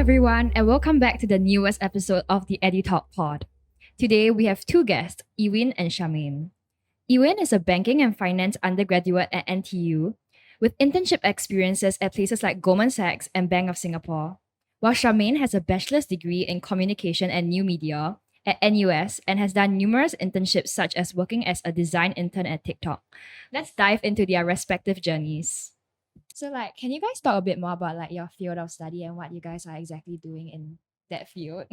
everyone, and welcome back to the newest episode of the EduTalk Pod. Today, we have two guests, Yiwin and Charmaine. Yiwin is a banking and finance undergraduate at NTU, with internship experiences at places like Goldman Sachs and Bank of Singapore, while Charmaine has a bachelor's degree in communication and new media at NUS and has done numerous internships such as working as a design intern at TikTok. Let's dive into their respective journeys. So, can you guys talk a bit more about your field of study and what you guys are exactly doing in that field?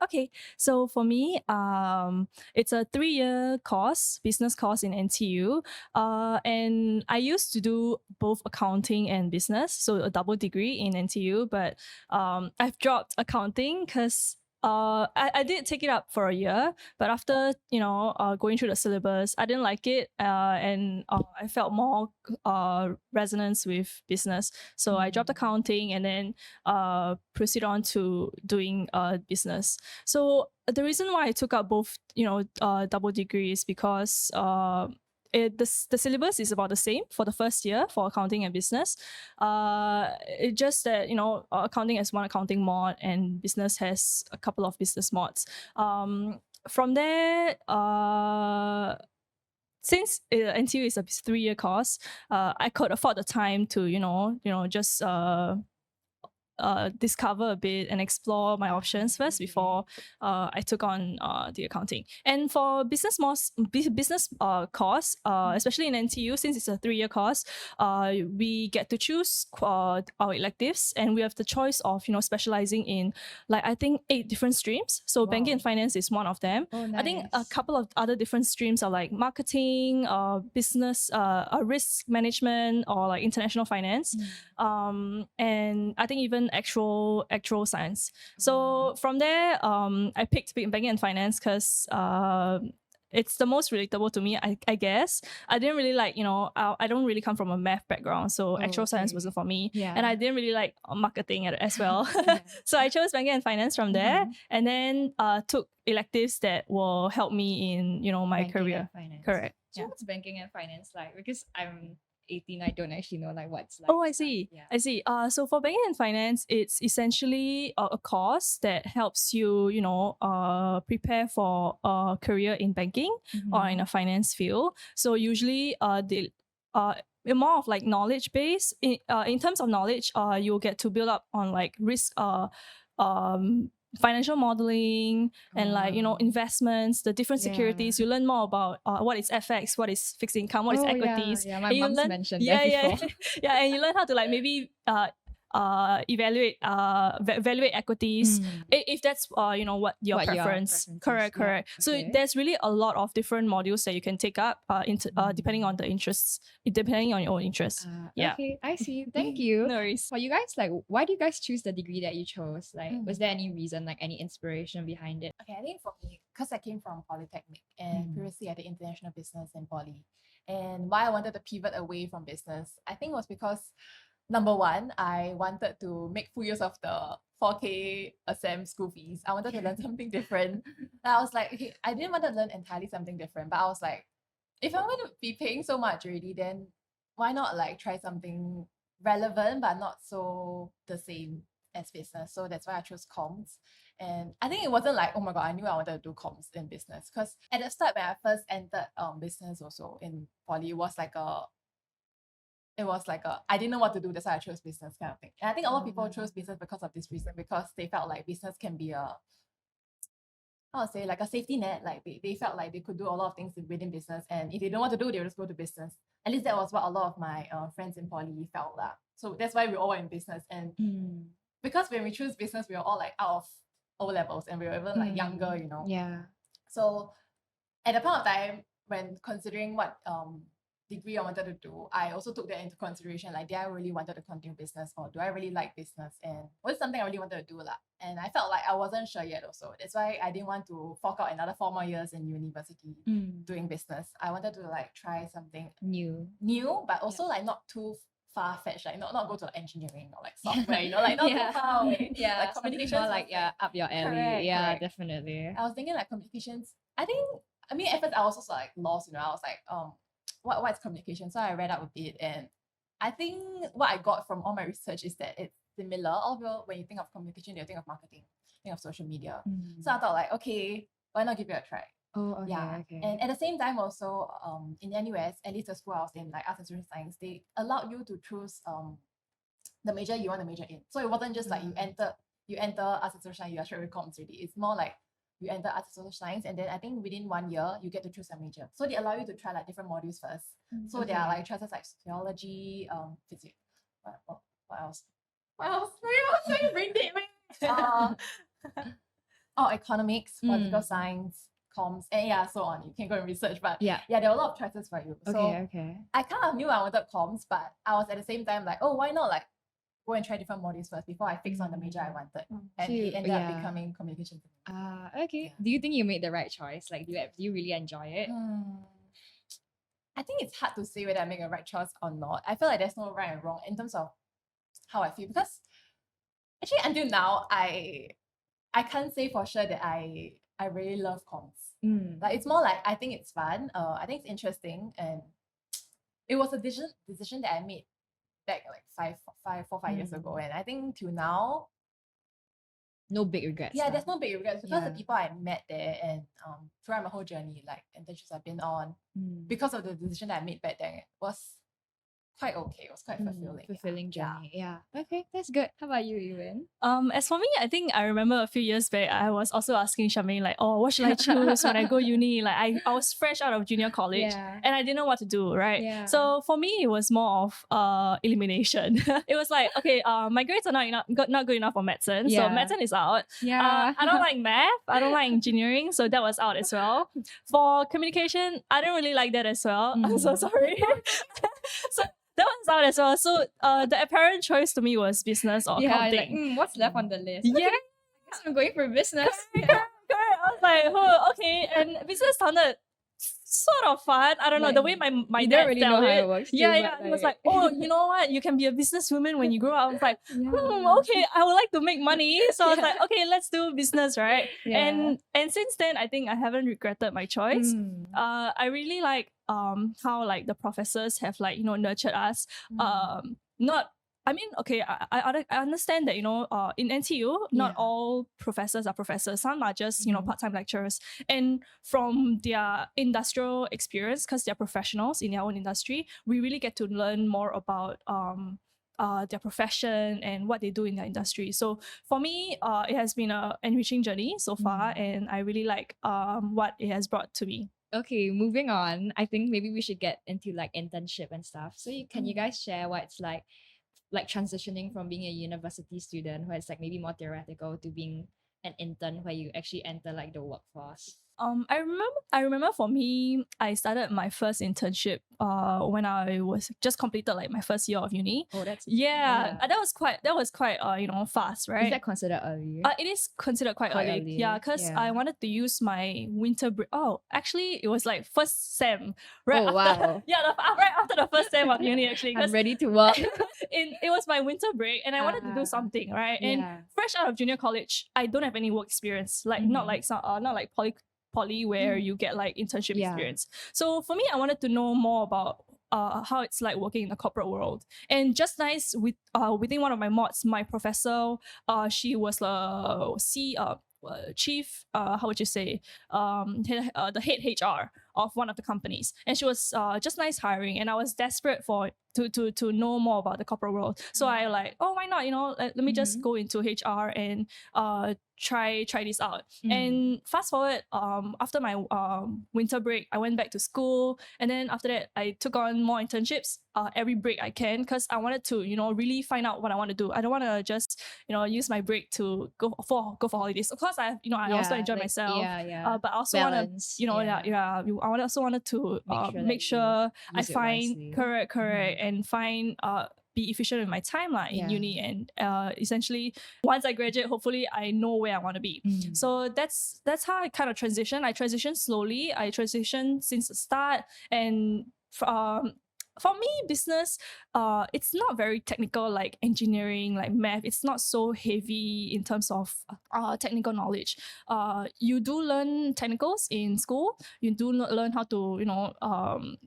Okay, so for me, it's a 3-year course, business course in NTU, and I used to do both accounting and business, so a double degree in NTU. But I've dropped accounting because I did take it up for a year, but after going through the syllabus, I didn't like it, and I felt more resonance with business. So I dropped accounting and then proceed on to doing business. So the reason why I took up both double degrees because the syllabus is about the same for the first year for accounting and business. It's just that accounting has one accounting mod and business has a couple of business mods. From there, since NTU is a 3-year course, I could afford the time to just discover a bit and explore my options first before I took on the accounting. And for business course, especially in NTU, since it's a 3-year course, we get to choose our electives, and we have the choice of specializing in I think 8 different streams. So banking and finance is one of them. Oh, nice. I think a couple of other different streams are like marketing, business, risk management, or international finance. And I think even actual science. So from there, I picked banking and finance because it's the most relatable to me, I guess. I didn't really I don't really come from a math background, so actual science wasn't for me. Yeah. And I didn't really like marketing as well. So I chose banking and finance from there, and then took electives that will help me in my Banking career. and finance. Correct. So what's banking and finance like? Because I'm 18, I don't actually know what's Oh, I see. Yeah. I see. So for banking and finance, it's essentially a course that helps you, prepare for a career in banking or in a finance field. So usually, more of knowledge based. In terms of knowledge, you'll get to build up on risk, financial modeling, and investments, the different securities. You learn more about what is FX, what is fixed income, what is equities. Yeah, my and you mom's learn, mentioned that before. yeah, and you learn how to maybe evaluate equities, if that's what your What your preference. preference is. Correct. Yeah, So okay. there's really a lot of different modules that you can take up depending on the interests, depending on your own interests. Yeah. Okay, I see. Thank you. No worries. For you guys, why do you guys choose the degree that you chose? Was there any reason, any inspiration behind it? Okay, I think for me, because I came from Polytechnic and previously I did international business in Poly. And why I wanted to pivot away from business, I think was because number one, I wanted to make full use of the 4K SEM school fees. I wanted to learn something different. And I was like, okay, I didn't want to learn entirely something different, but I was like, if I'm going to be paying so much already, then why not try something relevant but not so the same as business? So that's why I chose comms. And I think it wasn't oh my god, I knew I wanted to do comms in business, because at the start when I first entered business also in Poly, it was I didn't know what to do, that's why I chose business kind of thing. And I think a lot of people chose business because of this reason, because they felt like business can be a safety net. They felt like they could do a lot of things within business, and if they don't want to do, they'll just go to business. At least that was what a lot of my friends in Poly felt that. So that's why we all were in business. And because when we choose business, we were all out of O levels, and we were even younger, Yeah. So at the point of time when considering what degree I wanted to do, I also took that into consideration. Did I really wanted to continue business, or do I really like business, and was it something I really wanted to do And I felt like I wasn't sure yet also. That's why I didn't want to fork out another 4 more years in university doing business. I wanted to try something New, but also not too far-fetched, not go to engineering or software, not too far away. Yeah, communications more up your alley. Correct, Yeah, correct. definitely. I was thinking communications. At first I was also lost, I was what is communication? So I read up a bit, and I think what I got from all my research is that it's similar. All of you, when you think of communication, you think of marketing, think of social media. So I thought like, okay, why not give it a try? Oh, okay, Yeah. okay. And at the same time also, in NUS, at least the school I was in, like arts and social science, they allowed you to choose the major you want to major in. So it wasn't just like you enter arts and social science, you are straight with comms already. It's more like you enter arts and social science, and then I think within 1 year you get to choose a major. So they allow you to try like different modules first. So there are like choices like sociology, physics. What else? What else? Sorry, brain dead, man. Economics, political science, comms, and yeah, so on. You can go and research, but Yeah. there are a lot of choices for you. So Okay. I kind of knew I wanted comms, but I was at the same time like, oh, why not like go and try different modules first before I fix on the major I wanted. And So it ended up yeah. becoming communication. Okay. Yeah. Do you think you made the right choice? Like, do you really enjoy it? I think it's hard to say whether I make a right choice or not. I feel like there's no right and wrong in terms of how I feel, because actually until now I can't say for sure that I really love comms. Like it's more like I think it's fun. I think it's interesting, and it was a decision that I made back like 4-5 years ago, and I think till now, No big regrets. yeah, there's no big regrets because the Yeah. people I met there and throughout my whole journey, like internships I've been on, because of the decision that I made back then, it was quite okay. It was quite fulfilling. Fulfilling Yeah. journey. Yeah. Okay, that's good. How about you, Yiwin? As for me, I think I remember a few years back, I was also asking Charmaine like, oh, what should I choose when I go uni? Like I was fresh out of junior college and I didn't know what to do, right? Yeah. So for me, it was more of elimination. It was like, okay, my grades are not good enough for medicine, so Yeah. medicine is out. Yeah. I don't like math. I don't like engineering, so that was out as well. For communication, I don't really like that as well. I'm so sorry. So that one's out as well. So the apparent choice to me was business or accounting. Like, what's left on the list? Yeah. I guess I'm going for business. Correct. I was like, oh, okay. And business sounded sort of fun. I don't know, Like, the way my you dad don't really tell know how it. it works. Yeah. He was like, oh, you know what? You can be a businesswoman when you grow up. I was like, okay, I would like to make money. So I was like, okay, let's do business, right? Yeah. And since then, I think I haven't regretted my choice. I really like how like the professors have like, nurtured us. I understand that, in NTU, not all professors are professors. Some are just, part-time lecturers. And from their industrial experience, because they're professionals in their own industry, we really get to learn more about their profession and what they do in their industry. So for me, it has been an enriching journey so far, and I really like what it has brought to me. Okay, moving on. I think maybe we should get into like internship and stuff. So can you guys share what it's like transitioning from being a university student where it's like maybe more theoretical to being an intern where you actually enter like the workforce? I remember for me, I started my first internship when I was just completed like my first year of uni. Oh, that's that was quite fast, right? Is that considered early? It is considered quite early. Yeah, because I wanted to use my winter break. Oh, actually, it was like first sem, right? Wow. Right after the first sem of uni, actually. I'm ready to work. It was my winter break, and I wanted to do something, right? And fresh out of junior college, I don't have any work experience. Like not like poly where you get like internship experience. So for me, I wanted to know more about how it's like working in the corporate world. And just nice within one of my mods, my professor, she was chief, how would you say, the head HR of one of the companies, and she was just nice hiring, and I was desperate to know more about the corporate world. So I like, oh, why not? Let me just go into HR and try this out. And fast forward, after my winter break, I went back to school, and then after that, I took on more internships every break I can, because I wanted to really find out what I want to do. I don't want to just use my break to go for holidays. Of course, I also enjoy myself. But I also want to I also wanted to make sure I find correct and find be efficient with my time in uni, and essentially once I graduate, hopefully I know where I want to be. So that's how I kind of transition. I transition slowly. I transition since the start, and for me, business, it's not very technical like engineering, like math. It's not so heavy in terms of technical knowledge. You do learn technicals in school. You do learn how to,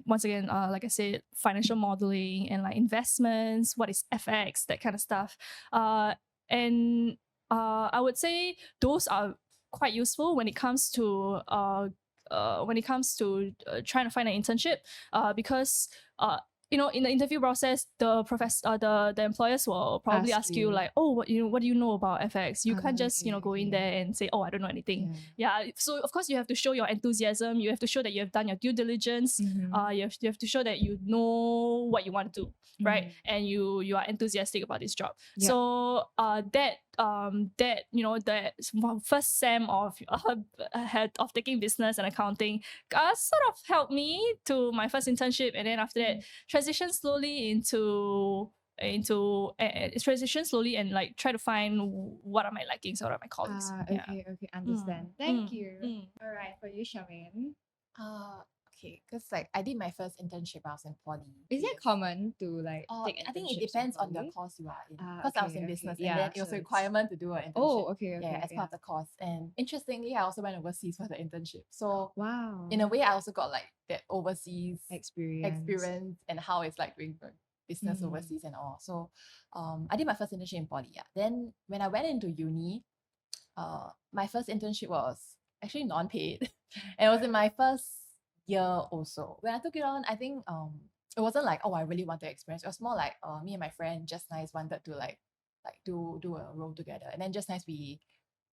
once again, like I said, financial modeling and like investments, what is FX, that kind of stuff. And I would say those are quite useful when it comes to trying to find an internship, because in the interview process, the employers will probably ask you like, oh, what do you know about FX? You can't just go in there and say, oh, I don't know anything. Yeah. So of course you have to show your enthusiasm. You have to show that you have done your due diligence. You have to show that you know what you want to do, right? And you are enthusiastic about this job. So that first sem of taking business and accounting sort of helped me to my first internship, and then after that transition slowly and like try to find what are my likings, what are my callings. Okay, understand. Thank you. All right, for you, Charmaine. Okay, because like I did my first internship when I was in poly. Is it common to like take internships? I think it depends on the course you are in. Because I was in business, and then it was a so requirement to do an internship. Oh, okay. As part of the course. And interestingly, I also went overseas for the internship. So wow, in a way, I also got like that overseas experience and how it's like doing business overseas and all. So I did my first internship in poly. Then when I went into uni, my first internship was actually non-paid. And it was in my first year also. When I took it on, I think it wasn't like, oh, I really want to experience. It was more like me and my friend just nice wanted to like do a role together. And then just nice we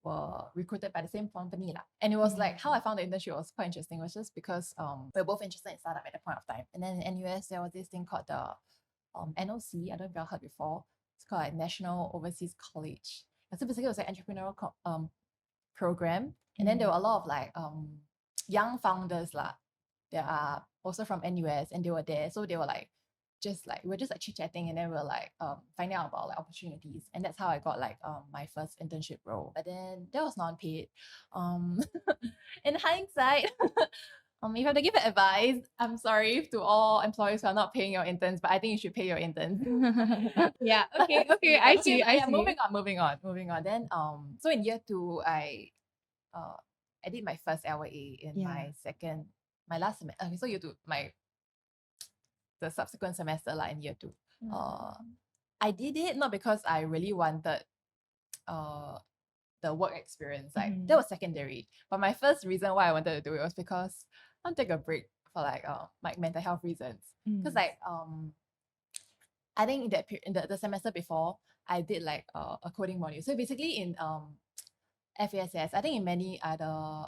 were recruited by the same company. And it was like how I found the internship was quite interesting. It was just because we were both interested in startup at that point of time. And then in NUS there was this thing called the NOC. I don't know if you've heard before. It's called like National Overseas College. And so basically it was an entrepreneurial program. And then there were a lot of like young founders they are also from NUS, and they were there. So they were like we were just like chit-chatting, and then we were like finding out about like opportunities. And that's how I got like my first internship role. But then that was non-paid. In hindsight, if I have to give advice, I'm sorry to all employers who are not paying your interns, but I think you should pay your interns. Okay, I see. Moving on. Then so in year 2, I did my first LA in my last semester. Okay, so year 2, the subsequent semester in year 2. I did it not because I really wanted the work experience. Like that was secondary. But my first reason why I wanted to do it was because I want to take a break for like mental health reasons. Because like I think in the semester before, I did like a coding module. So basically in FASS, I think in many other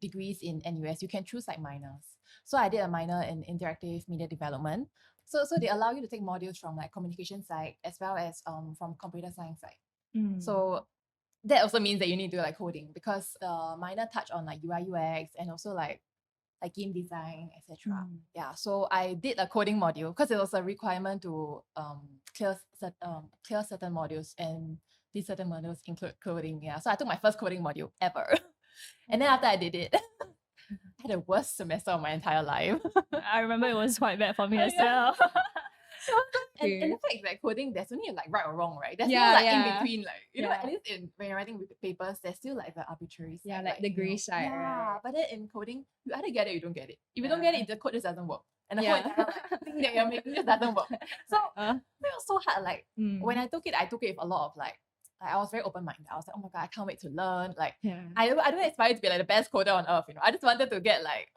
degrees in NUS, you can choose like minors. So I did a minor in interactive media development. So they allow you to take modules from like communication side as well as from computer science side. So that also means that you need to do like coding, because minor touch on like UI UX and also like game design, etc. So I did a coding module because it was a requirement to clear certain modules, and these certain modules include coding. So I took my first coding module ever. And then after I did it, I had the worst semester of my entire life. I remember it was quite bad for me as well. And the fact is that coding, there's only like right or wrong, right? There's no like in between, like at least when you're writing papers, there's still like the arbitrary side, like the gray side, right? But then in coding, you either get it or you don't get it. If you don't get it, the code just doesn't work. And the whole entire thing that you're making just doesn't work. So it was so hard. Like when I took it with a lot of like I was very open-minded. I was like, oh my god, I can't wait to learn. Like I don't aspire to be like the best coder on earth, I just wanted to get like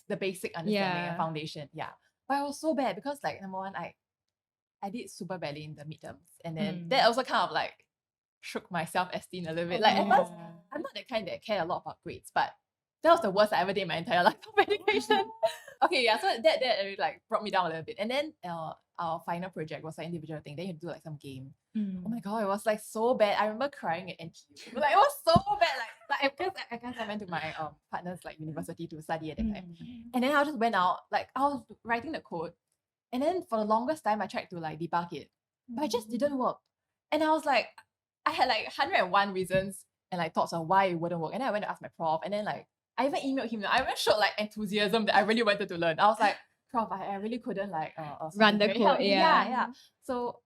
the basic understanding and foundation. But I was so bad because like number one, I did super badly in the midterms, and then that also kind of like shook my self-esteem a little bit. Like at first, I'm not the kind that care a lot about grades, but that was the worst I ever did in my entire life of education. So that really, like brought me down a little bit. And then our final project was an individual thing. Then you do like some game. Oh my god, it was like so bad. I remember crying at NTU. Like it was so bad. Like because I went to my partner's like university to study at that time. And then I just went out. Like I was writing the code, and then for the longest time I tried to like debug it, but it just didn't work. And I was like, I had like 101 reasons and like thoughts on why it wouldn't work. And then I went to ask my prof, and then like I even emailed him. I even showed like enthusiasm that I really wanted to learn. I was like, prof, I really couldn't like Run the very code, help me. yeah. Yeah. So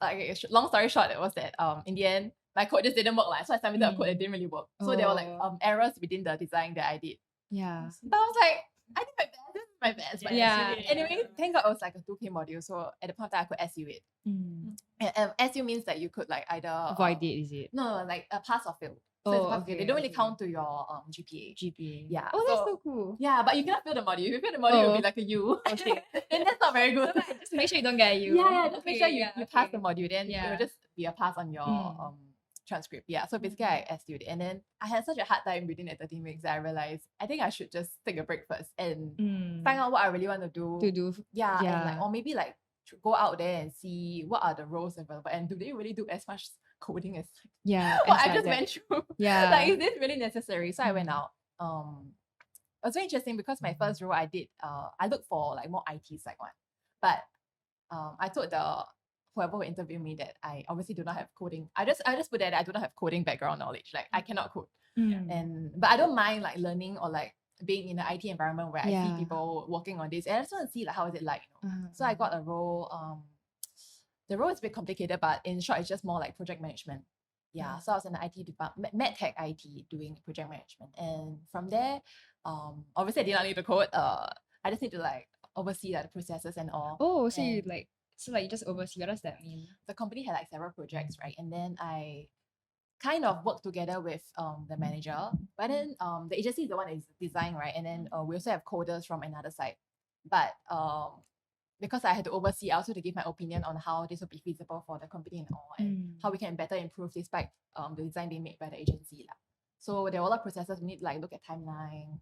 like long story short, it was that in the end my code just didn't work like, so I submitted a code that didn't really work. So there were like Oh. errors within the design that I did. Yeah. But I was like, I did my best. This is my best. But Yeah. anyway, thank God it was like a 2K module. So at the point of time, I could SU it. And SU means that you could like either Avoid it, is it? No, like a pass or fail. So it's a pass or fail. They don't really count to your GPA. GPA. Yeah. Oh, that's so cool. Yeah, but you cannot fail the module. If you fail the module, it'll be like a U. Okay. Then that's not very good. Just make sure you don't get you. Yeah, just make sure you pass the module. Then it Yeah. will just be a pass on your transcript. Yeah. So basically I SU'd it. And then I had such a hard time within the 13 weeks that I realized I think I should just take a break first and find out what I really want to do. Yeah. And like, or maybe like go out there and see what are the roles available and do they really do as much coding as what I just went through. Yeah. Like, is this really necessary? So I went out. It was very interesting because my first role I did, I looked for like more IT side one. But I told the whoever will interview me that I obviously do not have coding. I just put that I do not have coding background knowledge. Like I cannot code. But I don't mind like learning or like being in the IT environment where I see people working on this. And I just want to see like how is it like, you know? So I got a role. The role is a bit complicated, but in short, it's just more like project management. Yeah. So I was in the IT department, MedTech IT, doing project management. And from there, obviously I did not need to code. I just need to like oversee like the processes and all. Oh, so you you just oversee. What does that mean? The company had like several projects, right? And then I kind of work together with the manager, but then the agency is the one that is design, right? And then we also have coders from another side. But because I had to oversee, I also had to give my opinion on how this will be feasible for the company and all, and how we can better improve despite the design being made by the agency. So there were a lot of processes. We need to like look at timeline,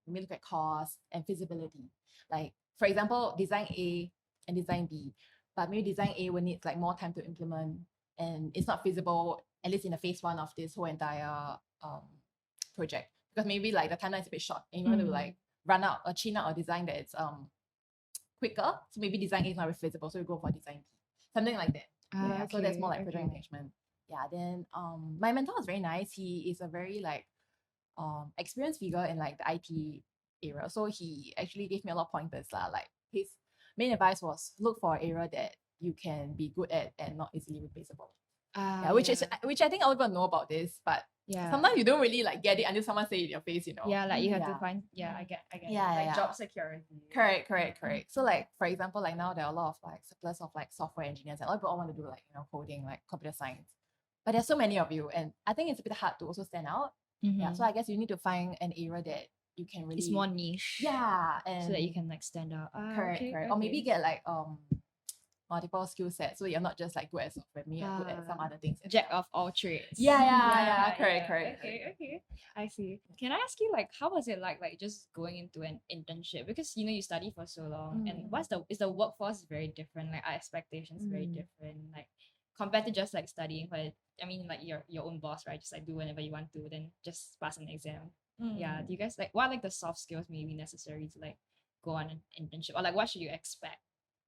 we need to look at cost and feasibility. Like for example, design A and design B, but maybe design A will need like more time to implement and it's not feasible, at least in the phase one of this whole entire project. Because maybe like the timeline is a bit short and you want to like run out or chin out a design that it's quicker. So maybe design A is not very feasible, so you go for design B. Something like that. So that's more like project management. Yeah, then my mentor was very nice. He is a very like experienced figure in like the IT area. So he actually gave me a lot of pointers. Like his main advice was look for an area that you can be good at and not easily replaceable. Which I think all people know about this, but sometimes you don't really like get it until someone say it in your face, you know. Yeah, like you have to find I get like job security. Correct. So like for example, like now there are a lot of like surplus of like software engineers and a lot of people all want to do like, you know, coding, like computer science. But there's so many of you and I think it's a bit hard to also stand out. Yeah. So I guess you need to find an area that you can really, it's more niche. Yeah. And so that you can like stand out. Correct. Or maybe get like multiple skill sets, so you're not just like good at software, maybe you're good at some other things. Jack of all trades. Correct. Okay. I see. Can I ask you like how was it like just going into an internship? Because you know you study for so long and is the workforce very different? Like our expectations very different, like compared to just like studying, but I mean like your own boss, right? Just like do whenever you want to, then just pass an exam. Yeah. Do you guys like what are like the soft skills maybe necessary to like go on an internship, or like what should you expect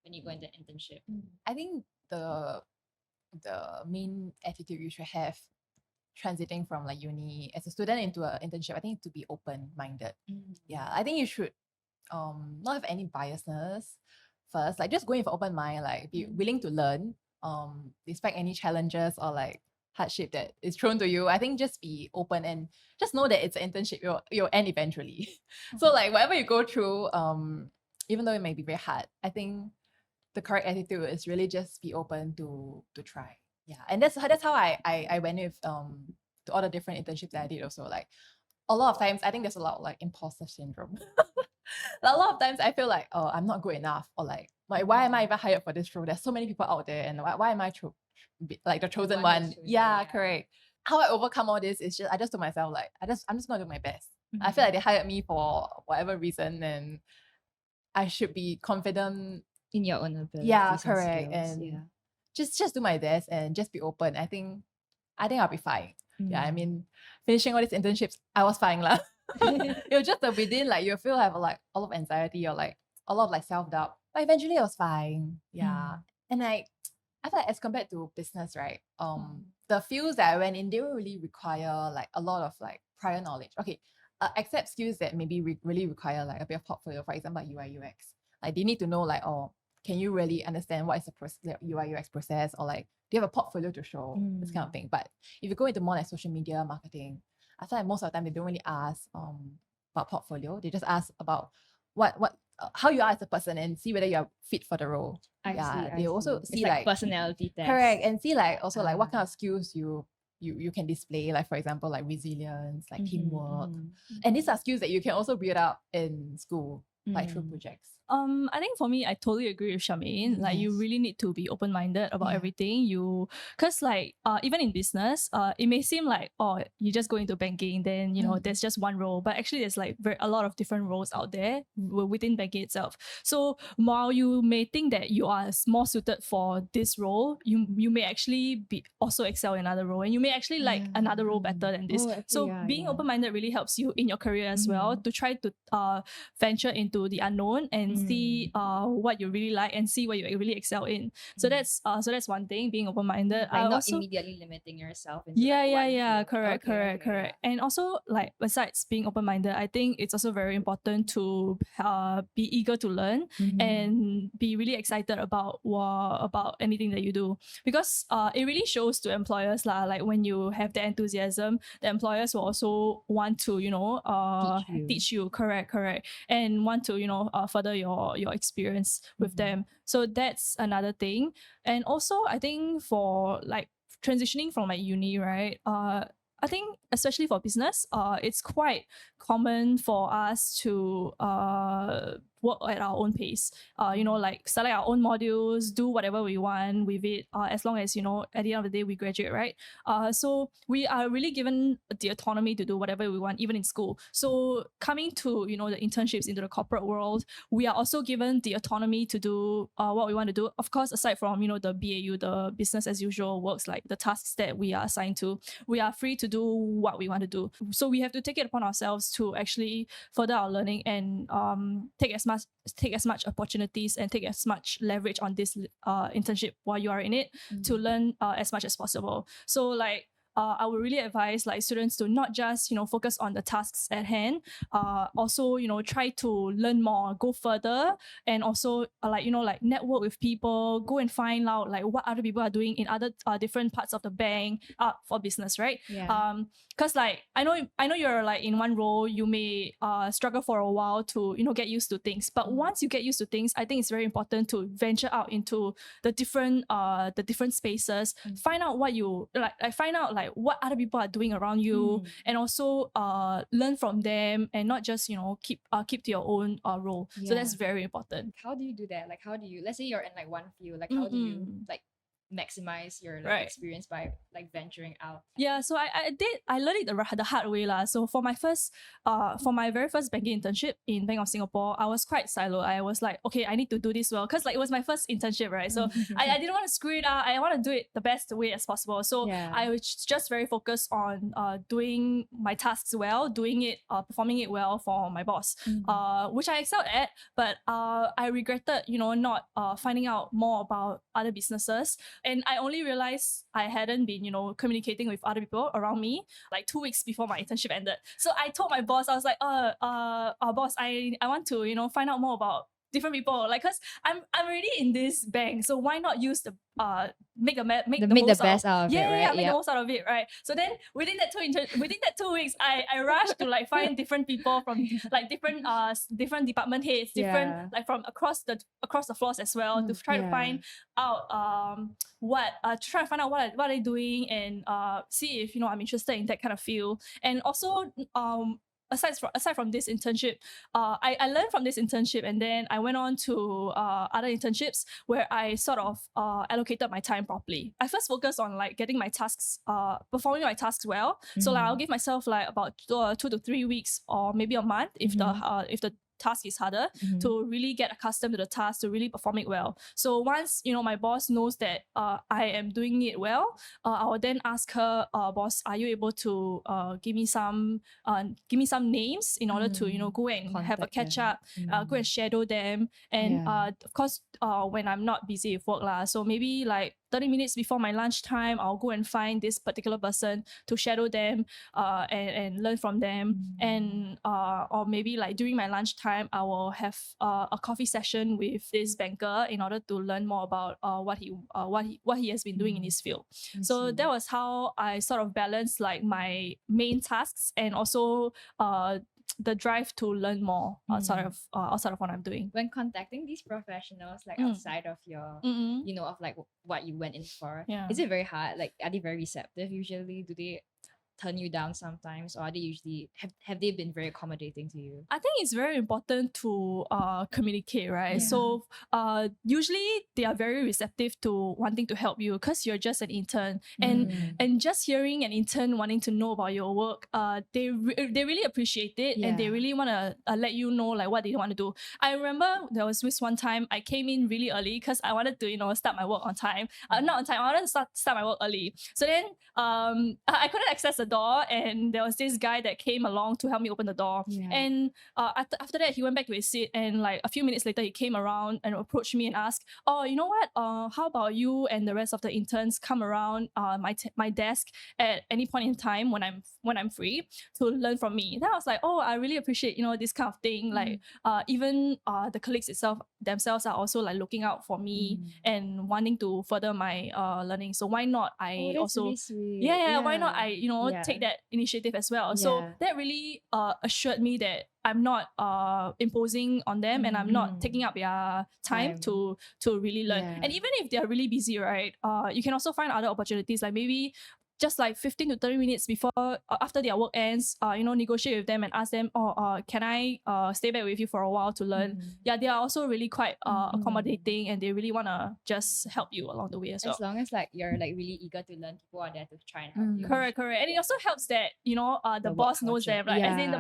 when you go into internship? I think the main attitude you should have transiting from like uni as a student into an internship, I think to be open-minded. Yeah, I think you should not have any biasness first. Like just go in with open mind, like be willing to learn, despite any challenges or like hardship that is thrown to you. I think just be open and just know that it's an internship. You'll end eventually. So like whatever you go through, even though it may be very hard, I think the correct attitude is really just be open to try. Yeah. And that's how I went with to all the different internships that I did also. Like a lot of times I think there's a lot of like imposter syndrome. A lot of times I feel like, oh, I'm not good enough, or like why am I even hired for this role? There's so many people out there, and why am I like the chosen one? Yeah, correct. How I overcome all this is I just told myself like I'm just gonna do my best. I feel like they hired me for whatever reason, and I should be confident in your own abilities. Yeah, correct. And skills. And just do my best and just be open. I think I'll be fine. Yeah, I mean, finishing all these internships, I was fine lah. It was just within like you feel have like a lot of anxiety or like a lot of like self-doubt, but eventually it was fine. Yeah. And I feel like as compared to business, right, the fields that I went in, they don't really require like a lot of like prior knowledge. Okay, except skills that maybe really require like a bit of portfolio, for example, UI UX. Like they need to know like, oh, can you really understand what is the UI UX process, or like do you have a portfolio to show, this kind of thing. But if you go into more like social media marketing, I feel like most of the time they don't really ask about portfolio. They just ask about how you are as a person and see whether you are fit for the role. They also see it's like personality test. correct, and see like also like what kind of skills you can display, like for example like resilience, like teamwork, and these are skills that you can also build up in school, like through projects. I think for me, I totally agree with Charmaine. Like you really need to be open-minded about everything. Cause like even in business, it may seem like, oh, you just go into banking, then you know there's just one role, but actually there's like a lot of different roles out there within banking itself. So while you may think that you are more suited for this role, you may actually be also excel in another role, and you may actually like another role better than this. Being open-minded really helps you in your career as well, to try to venture into the unknown and see what you really like and see what you really excel in. So that's one thing, being open-minded. Like not also immediately limiting yourself into correct. And also like besides being open-minded, I think it's also very important to be eager to learn and be really excited about anything that you do, because it really shows to employers like when you have the enthusiasm, the employers will also want to teach you correct and want to further your experience with them. So that's another thing. And also I think for like transitioning from like uni, right, I think especially for business, it's quite common for us to work at our own pace. Like select our own modules, do whatever we want with it, as long as at the end of the day we graduate, right? So we are really given the autonomy to do whatever we want, even in school. So coming to the internships into the corporate world, we are also given the autonomy to do what we want to do. Of course, aside from the BAU, the business as usual works, like the tasks that we are assigned to, we are free to do what we want to do. So we have to take it upon ourselves to actually further our learning and take as much opportunities and take as much leverage on this internship while you are in it, to learn as much as possible. So like I would really advise like students to not just focus on the tasks at hand, also try to learn more, go further, and also like network with people, go and find out like what other people are doing in other different parts of the bank for business, right? Because like I know you're like in one role, you may struggle for a while to get used to things, but once you get used to things, I think it's very important to venture out into the different spaces, find out what you like find out like what other people are doing around you, and also learn from them, and not just keep to your own role. So that's very important. How do you do that? Like how do you, let's say you're in like one field, like how do you like maximize your experience by like venturing out? So I learned it the hard way lah. So for my very first banking internship in Bank of Singapore, I was quite siloed. I was like, okay, I need to do this well, because like it was my first internship, right? So I didn't want to screw it up. I want to do it the best way as possible. So I was just very focused on doing my tasks well, doing it, performing it well for my boss, which I excelled at. But I regretted not finding out more about other businesses. And I only realized I hadn't been, communicating with other people around me like 2 weeks before my internship ended. So I told my boss, I was like, boss, I want to, find out more about different people, like, cause I'm already in this bank, so why not use the make the best out of it, right? Make the most out of it, right? So then within that 2 weeks, I rushed to like find different people from like different department heads, different like from across the floors as well, to try to find out what are they doing, and see if I'm interested in that kind of field. And also aside from this internship, I learned from this internship, and then I went on to other internships where I sort of allocated my time properly. I first focused on like getting my tasks, performing my tasks well. So like I'll give myself like about 2 to 3 weeks or maybe a month if the task is harder, to really get accustomed to the task, to really perform it well. So once my boss knows that I am doing it well, I will then ask her, boss, are you able to give me some names in order to go and have a catch up, go and shadow them, and of course when I'm not busy with work lah. So maybe like 30 minutes before my lunchtime, I'll go and find this particular person to shadow them and learn from them. And or maybe like during my lunchtime, I will have a coffee session with this banker in order to learn more about what he has been doing in his field. So that was how I sort of balanced like my main tasks and also the drive to learn more outside of what I'm doing. When contacting these professionals, like outside of your, you know, of like what you went in for, is it very hard? Like, are they very receptive usually? Do they turn you down sometimes, or are they usually have they been very accommodating to you? I think it's very important to communicate, right? So usually they are very receptive to wanting to help you because you're just an intern, and just hearing an intern wanting to know about your work, they really appreciate it, and they really want to let you know like what they want to do. I remember there was this one time I came in really early because I wanted to start my work on time. Not on time. I wanted to start my work early. So then I couldn't access the door, and there was this guy that came along to help me open the door. And after that, he went back to his seat, and like a few minutes later, he came around and approached me and asked, "Oh, you know what? How about you and the rest of the interns come around my desk at any point in time when I'm free to learn from me?" Then I was like, "Oh, I really appreciate this kind of thing. Like even the colleagues themselves are also like looking out for me and wanting to further my learning. So why not I also really sweet. why not I take that initiative as well?" So that really assured me that I'm not imposing on them, and I'm not taking up their time to really learn. And even if they're really busy, right, you can also find other opportunities, like maybe just like 15 to 30 minutes before after their work ends, negotiate with them and ask them, can I stay back with you for a while to learn? They are also really quite accommodating, and they really want to just help you along the way as well. As long as like you're like really eager to learn, people are there to try and help you. Correct. And it also helps that the boss knows them, right? As in my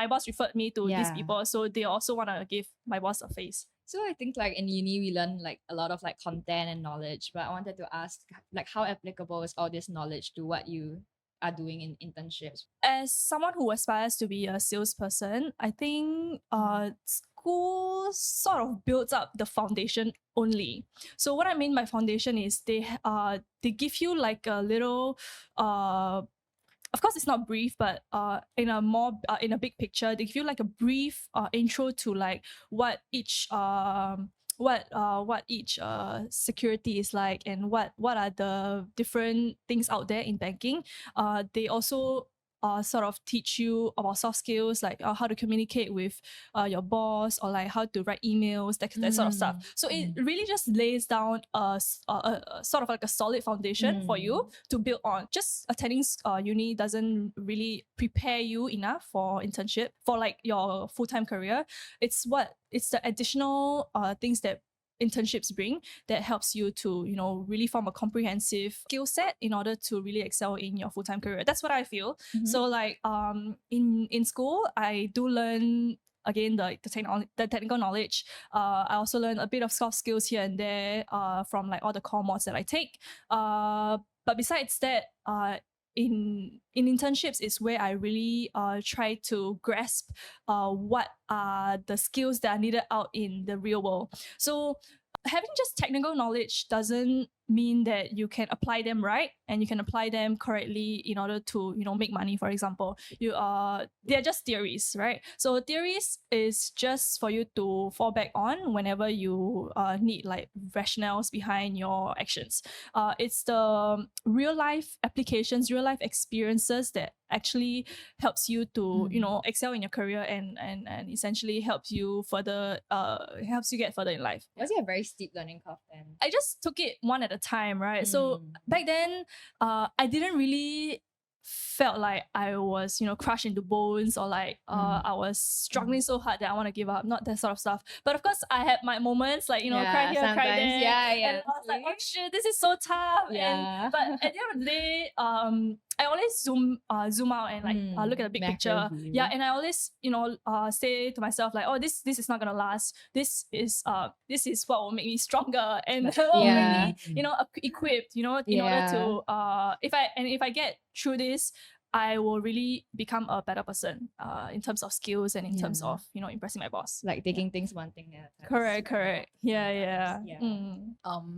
boss referred me to these people, so they also want to give my boss a face. So I think like in uni we learn like a lot of like content and knowledge, but I wanted to ask like how applicable is all this knowledge to what you are doing in internships? As someone who aspires to be a salesperson, I think school sort of builds up the foundation only. So what I mean by foundation is they give you like a little of course it's not brief, but in a big picture, they give you like a brief intro to like what each security is like, and what are the different things out there in banking. They also sort of teach you about soft skills, like how to communicate with your boss, or like how to write emails, that sort of stuff. So it really just lays down a sort of like a solid foundation for you to build on. Just attending uni doesn't really prepare you enough for internship, for like your full-time career. It's the additional things that internships bring that helps you to really form a comprehensive skill set in order to really excel in your full-time career. That's what I feel. So like in school, I do learn again the technical knowledge. I also learn a bit of soft skills here and there from like all the core mods that I take. But besides that, in internships is where I really try to grasp what are the skills that are needed out in the real world. So having just technical knowledge doesn't mean that you can apply them right and you can apply them correctly in order to make money, for example. They're just theories, right? So theories is just for you to fall back on whenever you need like rationales behind your actions. It's the real life applications, real life experiences that actually helps you to excel in your career and essentially helps you get further in life. Was it a very steep learning curve then? I just took it one at a time, right? So back then I didn't really felt like I was crushed into bones, or like I was struggling so hard that I want to give up, not that sort of stuff. But of course I had my moments like cry here, cry there, and I was like, oh shit, this is so tough. But at the end of the day, I always zoom out and like look at the big picture. View. And I always say to myself like, oh, this is not gonna last. This is what will make me stronger and make me equipped in order to if I get through this, I will really become a better person in terms of skills and in terms of, impressing my boss. Like taking things one thing at a time. Correct. Yeah.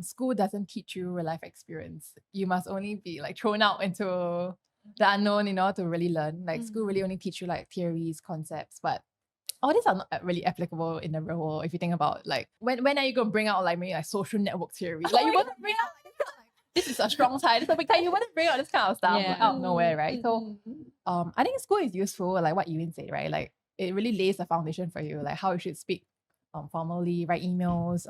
School doesn't teach you real life experience. You must only be like thrown out into the unknown in order to really learn. Like school really only teach you like theories, concepts, but all these are not really applicable in the real world. If you think about like when are you gonna bring out like maybe like social network theory? Like you want to bring out this is a strong tie, this is a big tie. You want to bring out this kind of stuff out of nowhere, right? So I think school is useful, like what Yiwin said, right? Like it really lays the foundation for you, like how you should speak formally, write emails,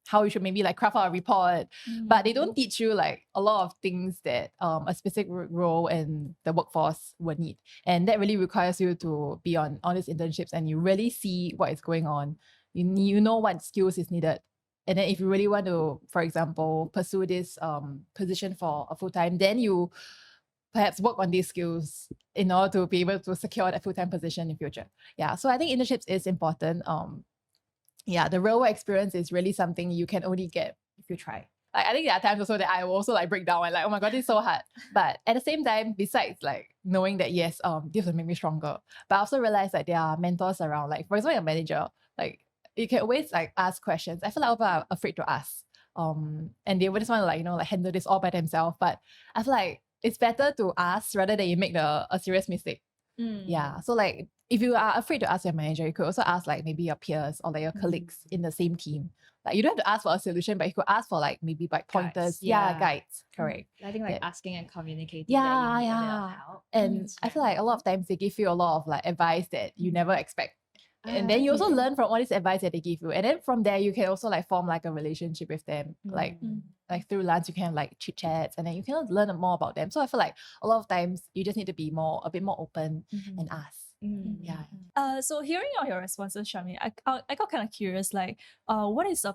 how you should maybe like craft out a report. But they don't teach you like a lot of things that a specific role in the workforce would need. And that really requires you to be on all these internships and you really see what is going on. You know what skills is needed. And then if you really want to, for example, pursue this position for a full-time, then you perhaps work on these skills in order to be able to secure that full-time position in future. Yeah, so I think internships is important. The real world experience is really something you can only get if you try. Like, I think there are times also that I will also like break down and like, oh my God, this is so hard. But at the same time, besides like knowing that yes, this will make me stronger, but I also realize that there are mentors around. Like for example, a manager, like you can always like ask questions. I feel like people are afraid to ask. And they would just want to like handle this all by themselves. But I feel like it's better to ask rather than you make a serious mistake. Yeah. So like if you are afraid to ask your manager, you could also ask like maybe your peers or like your colleagues in the same team. Like you don't have to ask for a solution, but you could ask for like maybe like pointers. Guides. Correct. I think like asking and communicating. Help. And I feel like a lot of times they give you a lot of like advice that you never expect. And then you also learn from all this advice that they give you. And then from there, you can also like form like a relationship with them. Like through lunch, you can have like chit chats and then you can learn more about them. So I feel like a lot of times you just need to be a bit more open and ask. So hearing all your responses, Charmaine, I got kind of curious, like, what is a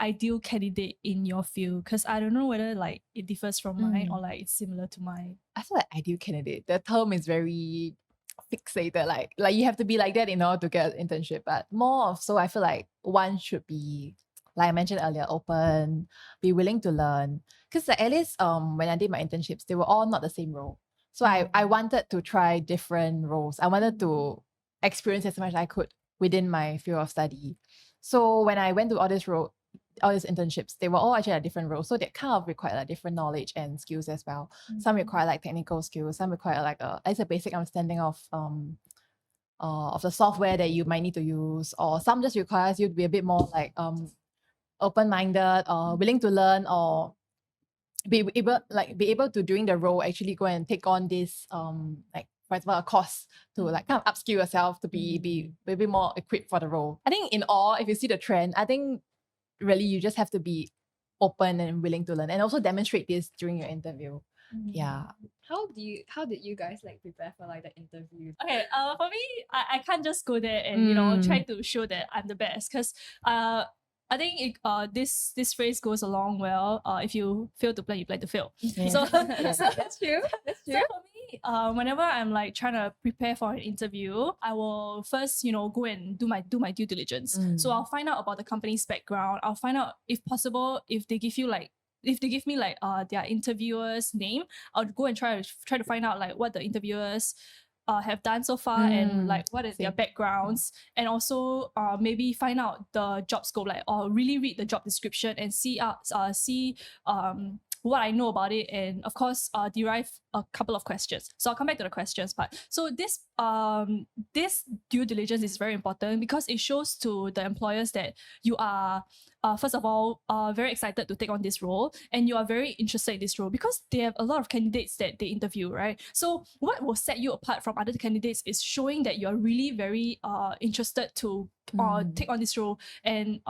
ideal candidate in your field? Because I don't know whether like it differs from mine or like it's similar to mine. I feel like ideal candidate, the term is very fixated. Like you have to be like that in order to get an internship. But more of so, I feel like one should be, like I mentioned earlier, open, be willing to learn. Because like, at least when I did my internships, they were all not the same role. So I wanted to try different roles. I wanted to experience as much as I could within my field of study. So when I went to all these internships, they were all actually at different roles. So they kind of require like different knowledge and skills as well. Some require like technical skills, some require like a basic understanding of the software that you might need to use, or some just requires you to be a bit more like open-minded or willing to learn, or be able to during the role actually go and take on this like for example a course to like kind of upskill yourself to be a bit more equipped for the role. I think in all, if you see the trend, I think really you just have to be open and willing to learn and also demonstrate this during your interview. Yeah. How did you guys like prepare for like the interview? Okay, for me, I can't just go there and try to show that I'm the best, because I think this phrase goes along well. If you fail to plan, you plan to fail. So that's true. So for me, whenever I'm like trying to prepare for an interview, I will first go and do my due diligence. So I'll find out about the company's background. I'll find out, if possible, if they give me like their interviewer's name, I'll go and try to find out like what the interviewers have done so far and like what is their backgrounds, and also maybe find out the job scope, like, or really read the job description and see what I know about it, and of course derive a couple of questions. So I'll come back to the questions part. So this due diligence is very important because it shows to the employers that you are first of all very excited to take on this role, and you are very interested in this role because they have a lot of candidates that they interview, right? So what will set you apart from other candidates is showing that you are really very interested to take on this role and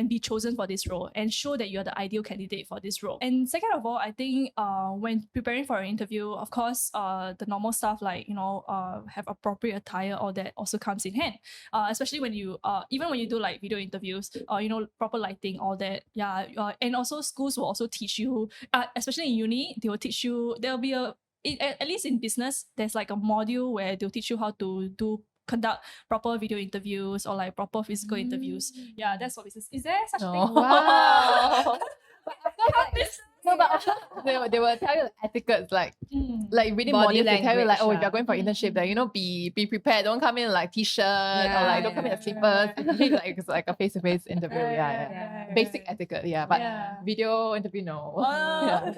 be chosen for this role, and show that you're the ideal candidate for this role. And second of all, I think when preparing for an interview, of course the normal stuff like have appropriate attire, all that also comes in hand, especially when you even when you do like video interviews, proper lighting, all that. And also schools will also teach you, especially in uni, they will teach you, there'll be at least in business, there's like a module where they'll teach you how to conduct proper video interviews or like proper physical interviews. Yeah, that's what business. Is there such a thing? Wow. No, but they will tell you like, etiquettes, like really Body modest. They tell you like, oh, if you're language, going for internship, like be prepared. Don't come in like t-shirt or like don't come in slippers. It's like a face-to-face interview. Yeah. Basic etiquette. But Yeah. video interview, no. Oh,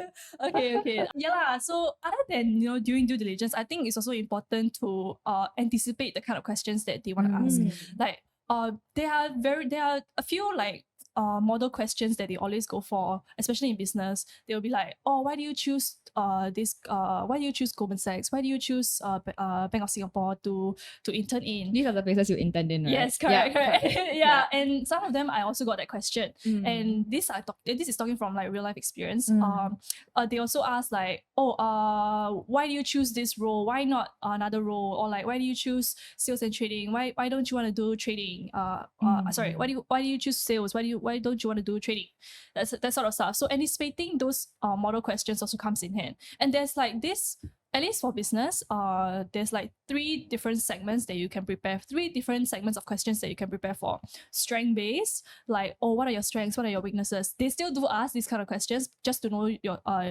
okay. Yeah lah. So other than doing due diligence, I think it's also important to anticipate the kind of questions that they want to ask. Like there are a few like model questions that they always go for, especially in business. They'll be like, oh, why do you choose why do you choose Goldman Sachs? Why do you choose Bank of Singapore to intern in? These are the places you interned in, right? Yes, correct. Yeah, and some of them I also got that question, and this is talking from like real life experience. They also ask like, oh, why do you choose this role? Why not another role? Or like, why do you choose sales and trading? Why don't you want to do trading? Sorry, why do you choose sales? Why don't you want to do trading? That sort of stuff. So anticipating those model questions also comes in hand. And there's like this, at least for business, there's like 3 different segments that you can prepare, 3 different segments of questions that you can prepare for. Strength based, like, oh, what are your strengths? What are your weaknesses? They still do ask these kind of questions just to know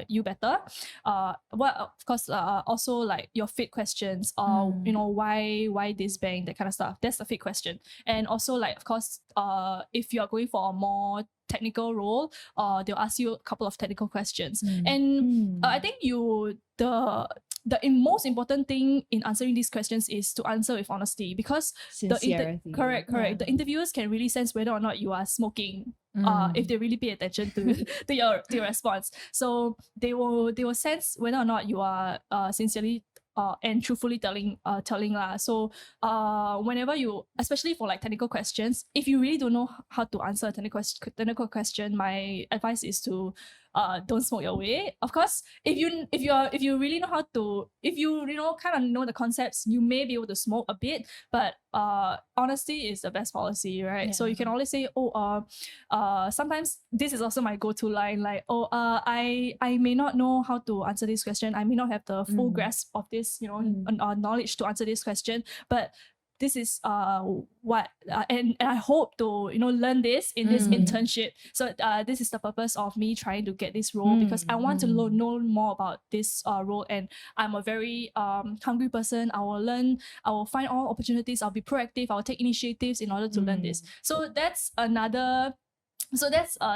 you better. Of course, also like your fit questions, why this bank, that kind of stuff. That's the fit question. And also like, of course, if you're going for a more technical role, they'll ask you a couple of technical questions. And I think the most important thing in answering these questions is to answer with honesty, because Sincerity. Correct. The interviewers can really sense whether or not you are smoking. If they really pay attention to your response, so they will sense whether or not you are sincerely and truthfully telling lah. So whenever you, especially for like technical questions, if you really don't know how to answer a technical question, my advice is to don't smoke your way. Of course, if you really know how to, if you kind of know the concepts, you may be able to smoke a bit, but honesty is the best policy, right? So you can always say, sometimes this is also my go-to line, like, I may not know how to answer this question, I may not have the full grasp of this knowledge to answer this question, but this is what and I hope to learn this in this internship. So this is the purpose of me trying to get this role, because I want to know more about this role, and I'm a very hungry person. I will find all opportunities, I'll be proactive, I'll take initiatives in order to learn this. So that's the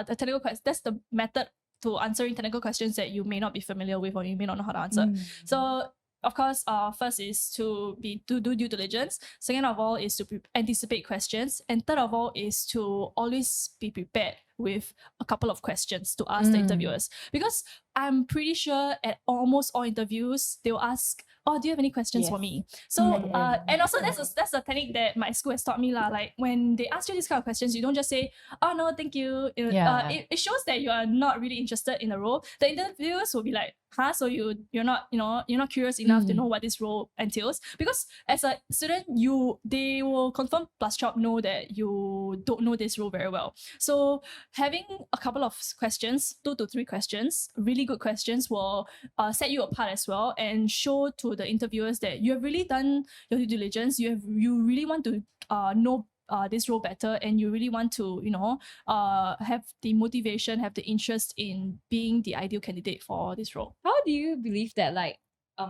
technical question. That's the method to answering technical questions that you may not be familiar with or you may not know how to answer. So of course, first is to do due diligence. Second of all is to anticipate questions. And third of all is to always be prepared with a couple of questions to ask the interviewers. Because I'm pretty sure at almost all interviews, they'll ask, oh, do you have any questions for me? So, and also that's the technique that my school has taught me lah. Like when they ask you these kind of questions, you don't just say, oh no, thank you. It shows that you are not really interested in the role. The interviewers will be like, huh? So you're not curious enough to know what this role entails? Because as a student, they will confirm plus chop know that you don't know this role very well. So having a couple of questions, 2 to 3 questions, really good questions, will set you apart as well, and show to the interviewers that you have really done your due diligence. You really want to know this role better, and you really want to have the motivation, have the interest in being the ideal candidate for this role. How do you believe that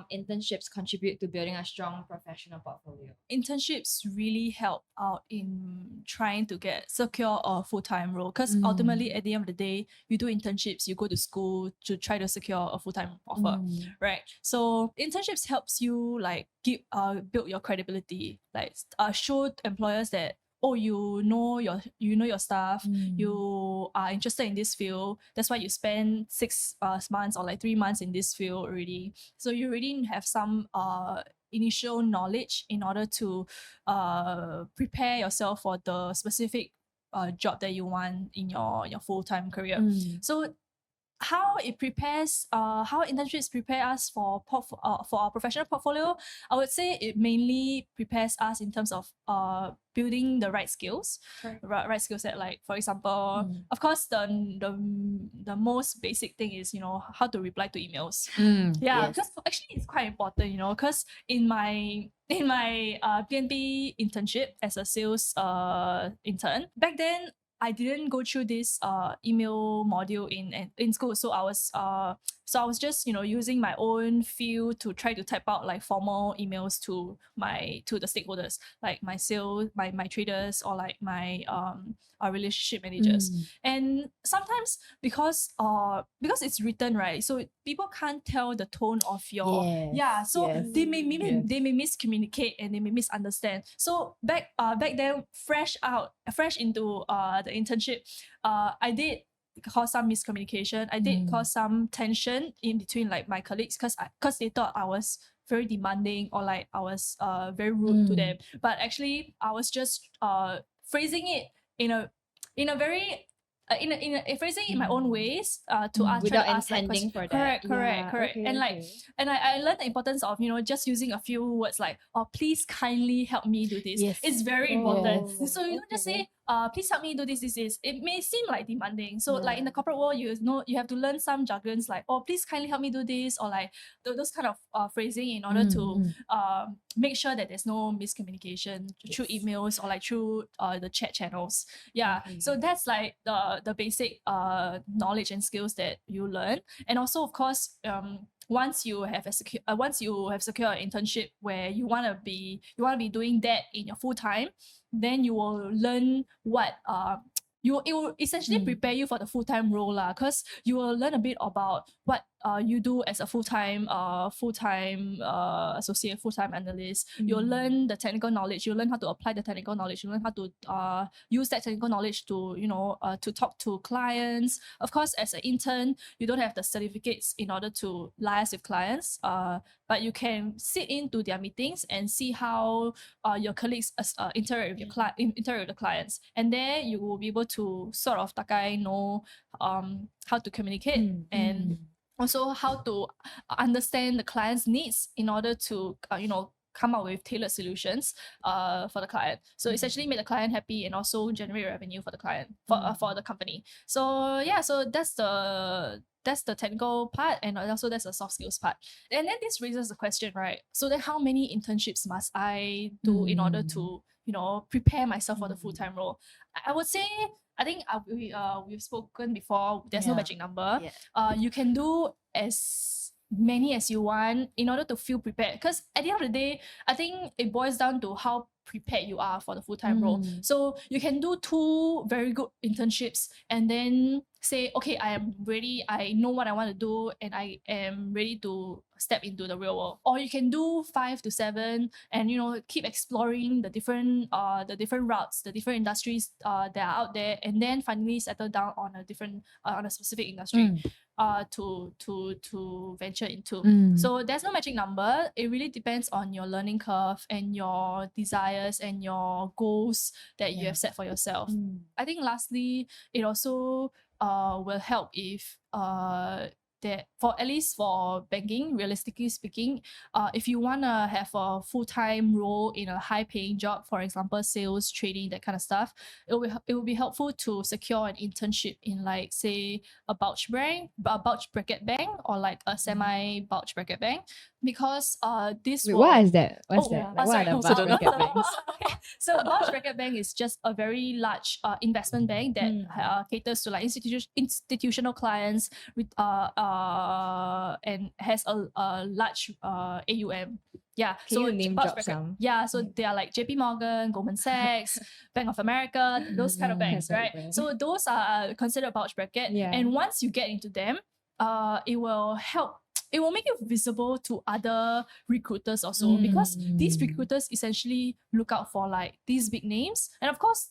internships contribute to building a strong professional portfolio? Internships really help out in trying to secure a full-time role, because ultimately at the end of the day, you do internships, you go to school to try to secure a full-time offer, right? So internships helps you like build your credibility, like show employers that, oh, you know your stuff, you are interested in this field. That's why you spend 6 months or like 3 months in this field already. So you already have some initial knowledge in order to prepare yourself for the specific job that you want in your full-time career. So how internships prepare us for our professional portfolio, I would say it mainly prepares us in terms of building the right skills, right skill set. Like for example, of course, the most basic thing is how to reply to emails. Because actually it's quite important, because in my PNP internship as a sales intern back then, I didn't go through this email module in school, so I was just using my own feel to try to type out like formal emails to the stakeholders, like my sales, my traders, or like my our relationship managers. And sometimes because it's written, right, so people can't tell the tone of your they may miscommunicate and they may misunderstand. So back then, fresh into the internship, I did cause some miscommunication. I did cause some tension in between like my colleagues, because they thought I was very demanding, or like I was very rude to them. But actually I was just phrasing it in a very phrasing it in my own ways to ask, without try to ask like intending questions. for that. Correct. Okay, And like, okay. and I learned the importance of just using a few words like, oh, please kindly help me do this. Yes. It's very important. Yes. So you don't just Okay. say, please help me do this. It may seem like demanding. So like in the corporate world, you have to learn some jargons like, oh, please kindly help me do this, or like those kind of phrasing in order to make sure that there's no miscommunication through emails or like through the chat channels. So that's like the basic knowledge and skills that you learn. And also, of course, once you have secured an internship where you want to be doing that in your full time, then you will learn what it will essentially prepare you for the full-time role lah, because you will learn a bit about what you do as a full-time associate, full-time analyst. You'll learn the technical knowledge, you'll learn how to apply the technical knowledge, you'll learn how to use that technical knowledge to to talk to clients. Of course, as an intern, you don't have the certificates in order to liaise with clients, but you can sit into their meetings and see how your colleagues interact with interact with the clients, and there you will be able to sort of takai know how to communicate and also how to understand the client's needs in order to come up with tailored solutions for the client. So essentially make the client happy and also generate revenue for the client, for the company. So yeah, so that's the technical part, and also that's the soft skills part. And then this raises the question, right? So then how many internships must I do in order to prepare myself for the full-time role? I would say, I think we've spoken before, there's no magic number. You can do as many as you want in order to feel prepared, because at the end of the day, I think it boils down to how prepared you are for the full-time role. So you can do 2 very good internships and then say, okay, I am ready, I know what I want to do, and I am ready to step into the real world. Or you can do 5 to 7 and keep exploring the different routes, the different industries that are out there, and then finally settle down on a specific industry to venture into. So there's no magic number. It really depends on your learning curve and your desires and your goals that you have set for yourself. I think lastly, it also will help if that at least for banking, realistically speaking, if you want to have a full-time role in a high-paying job, for example, sales, trading, that kind of stuff, it will be helpful to secure an internship in, like, say, a bulge bracket bank, or like a semi-bulge bracket bank, because this Wait, will... what is that? What's that? Like, what sorry, are the also bulge don't know. bracket banks? Okay. So bulge bracket bank is just a very large investment bank that caters to like institutional clients with and has a large AUM. Yeah. Can so you name bulge drop bracket- some? Yeah, so they are like JP Morgan, Goldman Sachs, Bank of America, those kind of banks, right? Bank. So those are considered bulge bracket. Yeah. And once you get into them, it will make you visible to other recruiters also, because these recruiters essentially look out for like these big names. And of course,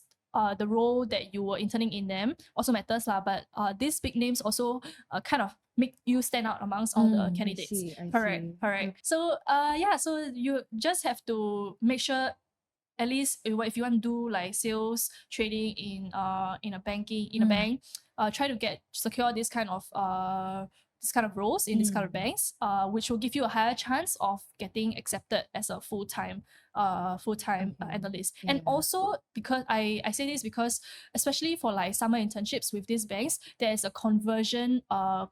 the role that you were interning in them also matters lah, but these big names also kind of make you stand out amongst all the candidates. I Correct. see. So so you just have to make sure, at least if you want to do like sales, trading in a bank, try to secure this kind of roles in this kind of banks, which will give you a higher chance of getting accepted as a full-time full-time analyst. And Yeah. also because I say this because especially for like summer internships with these banks, there's a conversion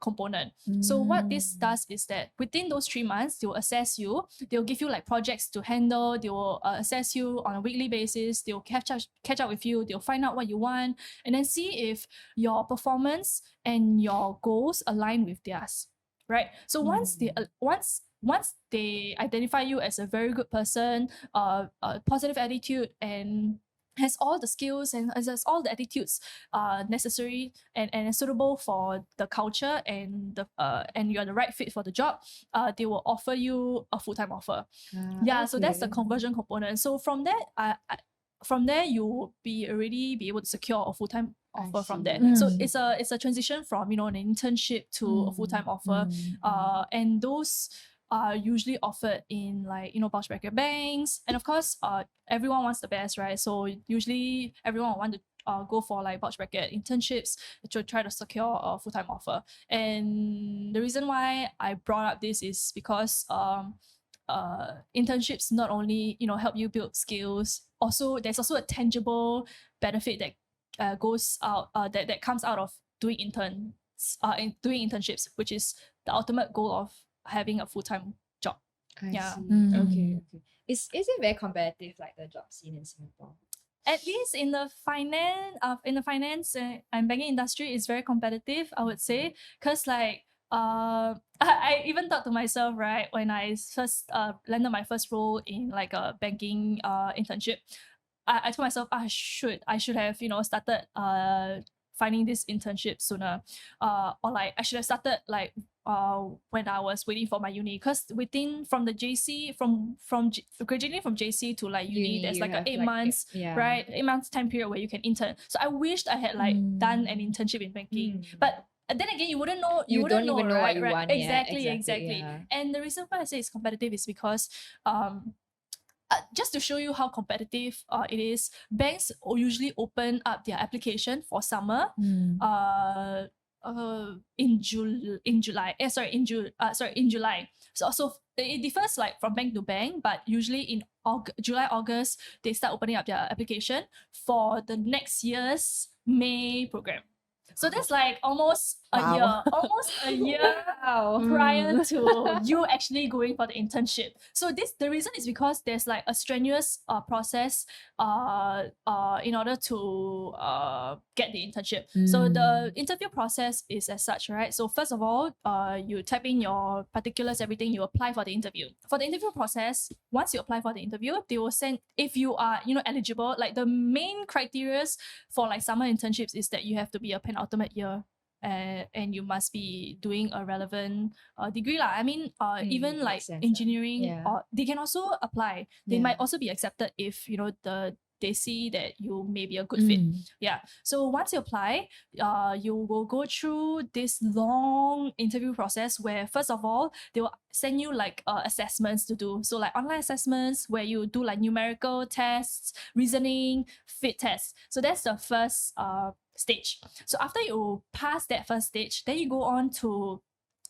component. So what this does is that within those 3 months, they will assess you. They'll give you like projects to handle. They will assess you on a weekly basis. They'll catch up with you. They'll find out what you want, and then see if your performance and your goals align with theirs. Right. So once they identify you as a very good person, a positive attitude, and has all the skills and has all the attitudes necessary and suitable for the culture and and you're the right fit for the job, they will offer you a full-time offer. So that's the conversion component. So from that, from there you will already be able to secure a full-time offer from there. So it's a transition from an internship to a full-time offer, and those are usually offered in like bulge bracket banks, and of course everyone wants the best, right? So usually everyone will want to go for like bulge bracket internships to try to secure a full-time offer. And the reason why I brought up this is because internships not only help you build skills, also there's also a tangible benefit that goes out that comes out of doing internships, which is the ultimate goal of having a full-time job. I Yeah. see. Okay. Is it very competitive, like the job scene in Singapore? At least in the finance and banking industry, is very competitive, I would say, because like I even thought to myself, right, when I first landed my first role in like a banking internship, I told myself I should have started finding this internship sooner, or like I should have started like when I was waiting for my uni, because graduating from JC to like uni there's like a 8 months, right, 8 months time period where you can intern. So I wished I had like done an internship in banking, but then again, you wouldn't know. You don't even know right? what you want. Exactly. Yeah. And the reason why I say it's competitive is because just to show you how competitive it is, banks usually open up their application for summer in July. So it differs like from bank to bank, but usually in July, August, they start opening up their application for the next year's May program. So that's like almost a year prior to you actually going for the internship. So the reason is because there's like a strenuous process in order to get the internship. So the interview process is as such, right? So first of all, you type in your particulars, everything, you apply for the interview. For the interview process, once you apply for the interview, they will send, if you are eligible, like the main criteria for like summer internships is that you have to be a penultimate year, and you must be doing a relevant degree lah. I mean, even like engineering, or they can also apply. They might also be accepted if they see that you may be a good fit. Yeah. So once you apply, you will go through this long interview process where first of all, they will send you like assessments to do. So like online assessments where you do like numerical tests, reasoning, fit tests. So that's the first stage. So after you pass that first stage, then you go on to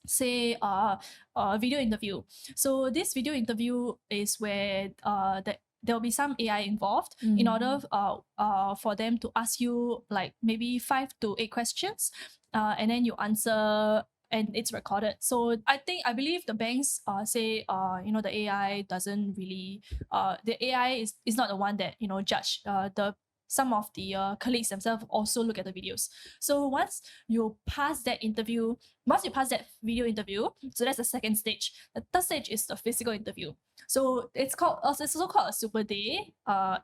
say a video interview. So this video interview is where there will be some AI involved in order for them to ask you like maybe 5 to 8 questions, and then you answer, and it's recorded. So I believe the banks say the AI doesn't really the AI is not the one that judge. Some of the colleagues themselves also look at the videos. So once you pass that video interview, so that's the second stage. The third stage is the physical interview. So it's also called a super day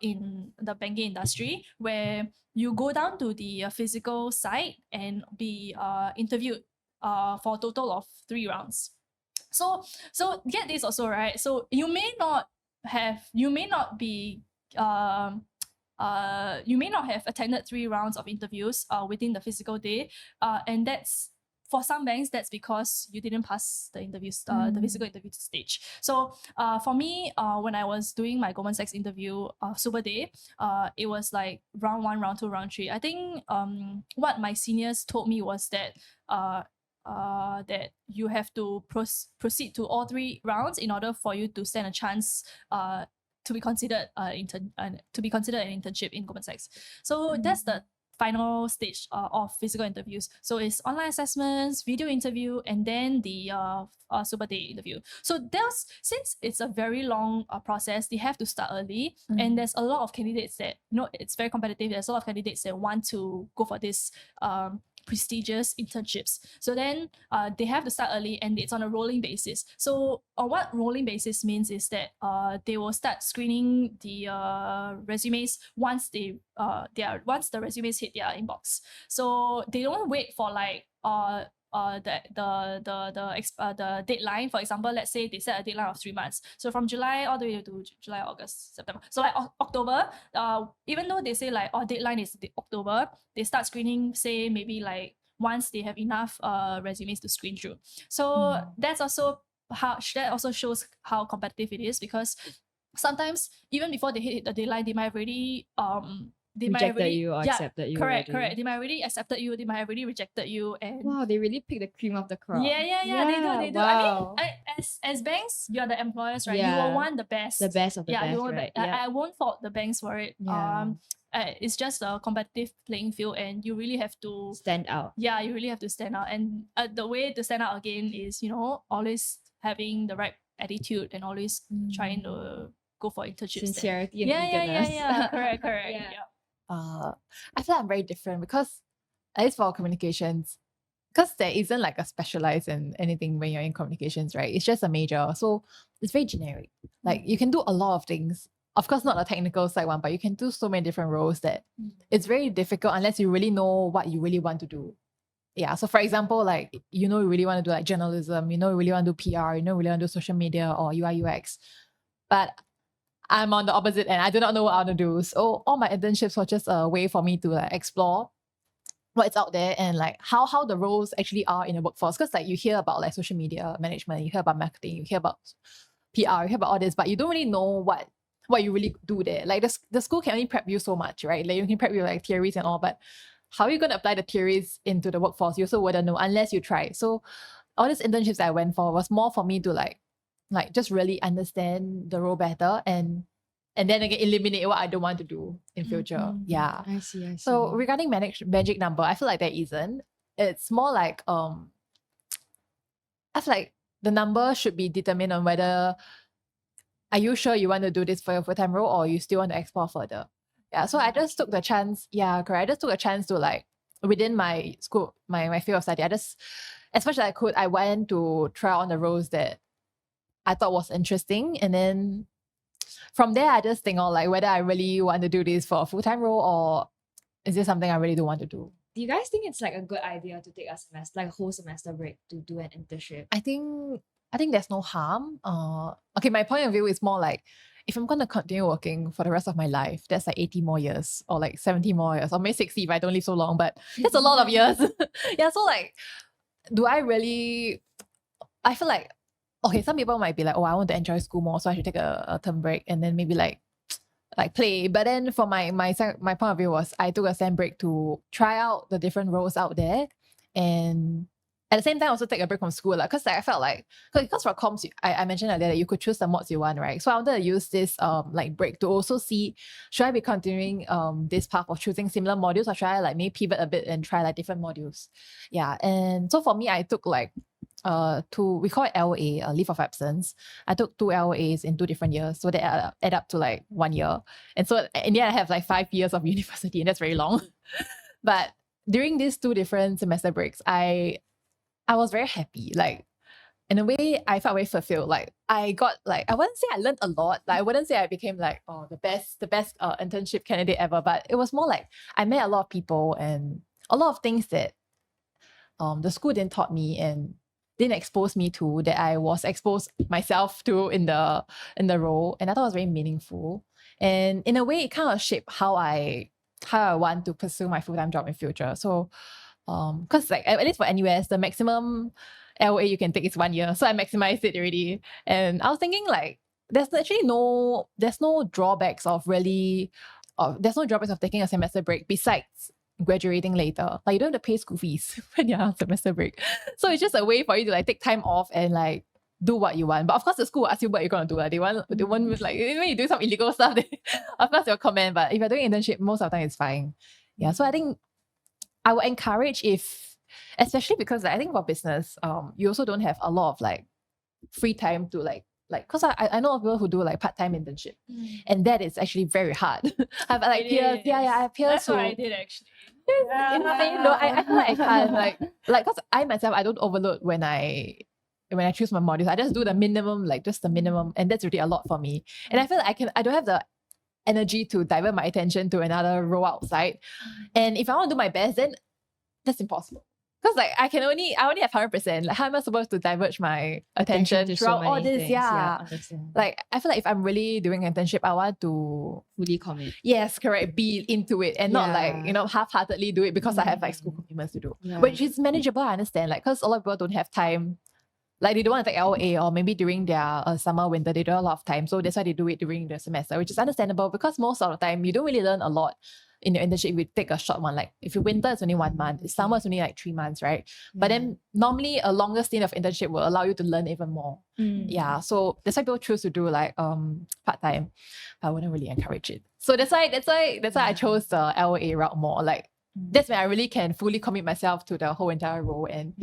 in the banking industry, where you go down to the physical site and be interviewed for a total of 3 rounds. So get this also, right? So you may not have attended 3 rounds of interviews within the physical day, and that's, for some banks, that's because you didn't pass the interviews, the physical interview stage. So for me, when I was doing my Goldman Sachs interview super day, it was like round 1, round 2, round 3. I think what my seniors told me was that that you have to proceed to all 3 rounds in order for you to stand a chance to be considered to be considered an internship in Goldman Sachs. So that's the final stage of physical interviews. So it's online assessments, video interview, and then the super day interview. So since it's a very long process, they have to start early, and there's a lot of candidates that it's very competitive. There's a lot of candidates that want to go for this prestigious internships. So then they have to start early, and it's on a rolling basis. So what rolling basis means is that they will start screening the resumes once the resumes hit their inbox. So they don't wait for like the deadline. For example, let's say they set a deadline of 3 months. So from July all the way to July, August, September. So like October, even though they say like deadline is October, they start screening, say maybe like once they have enough resumes to screen through. So that also shows how competitive it is, because sometimes even before they hit the deadline, they might have already Rejected you or accepted you. Correct. They might have already accepted you, they might have already rejected you. And wow, they really pick the cream of the crop. Yeah, they do. Wow. I mean, as banks, you're the employers, right? Yeah. You will want the best. The best of the best, you want right? I won't fault the banks for it. Yeah. It's just a competitive playing field, and you really have to stand out. Yeah, you really have to stand out. And the way to stand out again is, always having the right attitude and always trying to go for internships. Sincerity and eagerness. Yeah. Correct. Yeah. I feel I'm very different, because at least for communications, because there isn't like a specialized in anything when you're in communications, right? It's just a major, so it's very generic. Like you can do a lot of things. Of course, not a technical side one, but you can do so many different roles that it's very difficult unless you really know what you really want to do. Yeah. So for example, like you really want to do like journalism, you really want to do PR, you really want to do social media or UI UX, but I'm on the opposite end. I do not know what I want to do. So all my internships were just a way for me to like explore what's out there and like how the roles actually are in the workforce. Because like you hear about like social media management, you hear about marketing, you hear about PR, you hear about all this, but you don't really know what you really do there. Like the school can only prep you so much, right? Like you can prep you like theories and all, but how are you going to apply the theories into the workforce? You also wouldn't know unless you try. So all these internships that I went for was more for me to like just really understand the role better and then again eliminate what I don't want to do in future. Yeah. I see. So regarding magic number, I feel like there isn't. It's more like I feel like the number should be determined on whether are you sure you want to do this for your full-time role or you still want to explore further. Yeah. So I just took the chance. Yeah, correct. I just took a chance to like within my school, my field of study, I just as much as I could, I went to try on the roles that I thought was interesting, and then from there I just think like whether I really want to do this for a full-time role or is this something I really don't want to do. Do you guys think it's like a good idea to take a semester, like a whole semester break to do an internship? I think there's no harm. Okay, my point of view is more like if I'm going to continue working for the rest of my life, that's like 80 more years or like 70 more years or maybe 60 if I don't live so long, but that's a lot of years. Yeah, so like do I really, I feel like, okay, some people might be like, oh, I want to enjoy school more, so I should take a term break and then maybe like play. But then for my point of view was I took a sem break to try out the different roles out there, and at the same time also take a break from school, because I felt like, because for comms, I mentioned earlier that you could choose the mods you want, right? So I wanted to use this break to also see, should I be continuing this path of choosing similar modules, or should I like maybe pivot a bit and try like different modules? Yeah, and so for me, I took like we call it LOA, leave of absence. I took 2 LOAs in 2 different years, so they add up to like 1 year. And so in the end, I have like 5 years of university, and that's very long. But during these 2 different semester breaks, I was very happy. Like in a way, I felt very fulfilled. Like I got like, I wouldn't say I learned a lot. Like I wouldn't say I became like the best internship candidate ever. But it was more like I met a lot of people and a lot of things that the school didn't taught me and didn't expose me to, that I was exposed myself to in the role, and I thought it was very meaningful. And in a way, it kind of shaped how I want to pursue my full-time job in future. So, because like at least for NUS, the maximum LOA you can take is 1 year, so I maximized it already. And I was thinking like, there's no drawbacks of taking a semester break besides graduating later. Like you don't have to pay school fees when you're on semester break. So it's just a way for you to like take time off and like do what you want. But of course, the school will ask you what you're gonna do. They want like when you do some illegal stuff, they, of course they'll comment. But if you're doing internship, most of the time it's fine. Yeah. So I think I would encourage especially because I think for business, you also don't have a lot of like free time to like because I know of people who do like part-time internship, and that is actually very hard. I have like peers, I have peers. That's what I did actually. I feel like I can't like because I myself I don't overload when I choose my modules. I just do the minimum, like just the minimum, and that's really a lot for me. And I feel like I don't have the energy to divert my attention to another role outside. And if I want to do my best, then that's impossible. Because like I only have 100%. Like how am I supposed to diverge my attention throughout all this? Things. Yeah. Like I feel like if I'm really doing an internship, I want to fully commit. Yes, correct. Be into it and not like, half-heartedly do it because I have like school commitments to do. Yeah. Which is manageable, I understand. Like because a lot of people don't have time. Like they don't want to take LA, or maybe during their summer, winter, they don't have a lot of time. So that's why they do it during the semester, which is understandable because most of the time you don't really learn a lot in your internship if you take a short one. Like if your winter is only 1 month, summer is only like 3 months, right? But then normally a longer stint of internship will allow you to learn even more. Yeah. So that's why people choose to do like part-time. But I wouldn't really encourage it. So that's why I chose the LOA route more. Like that's when I really can fully commit myself to the whole entire role and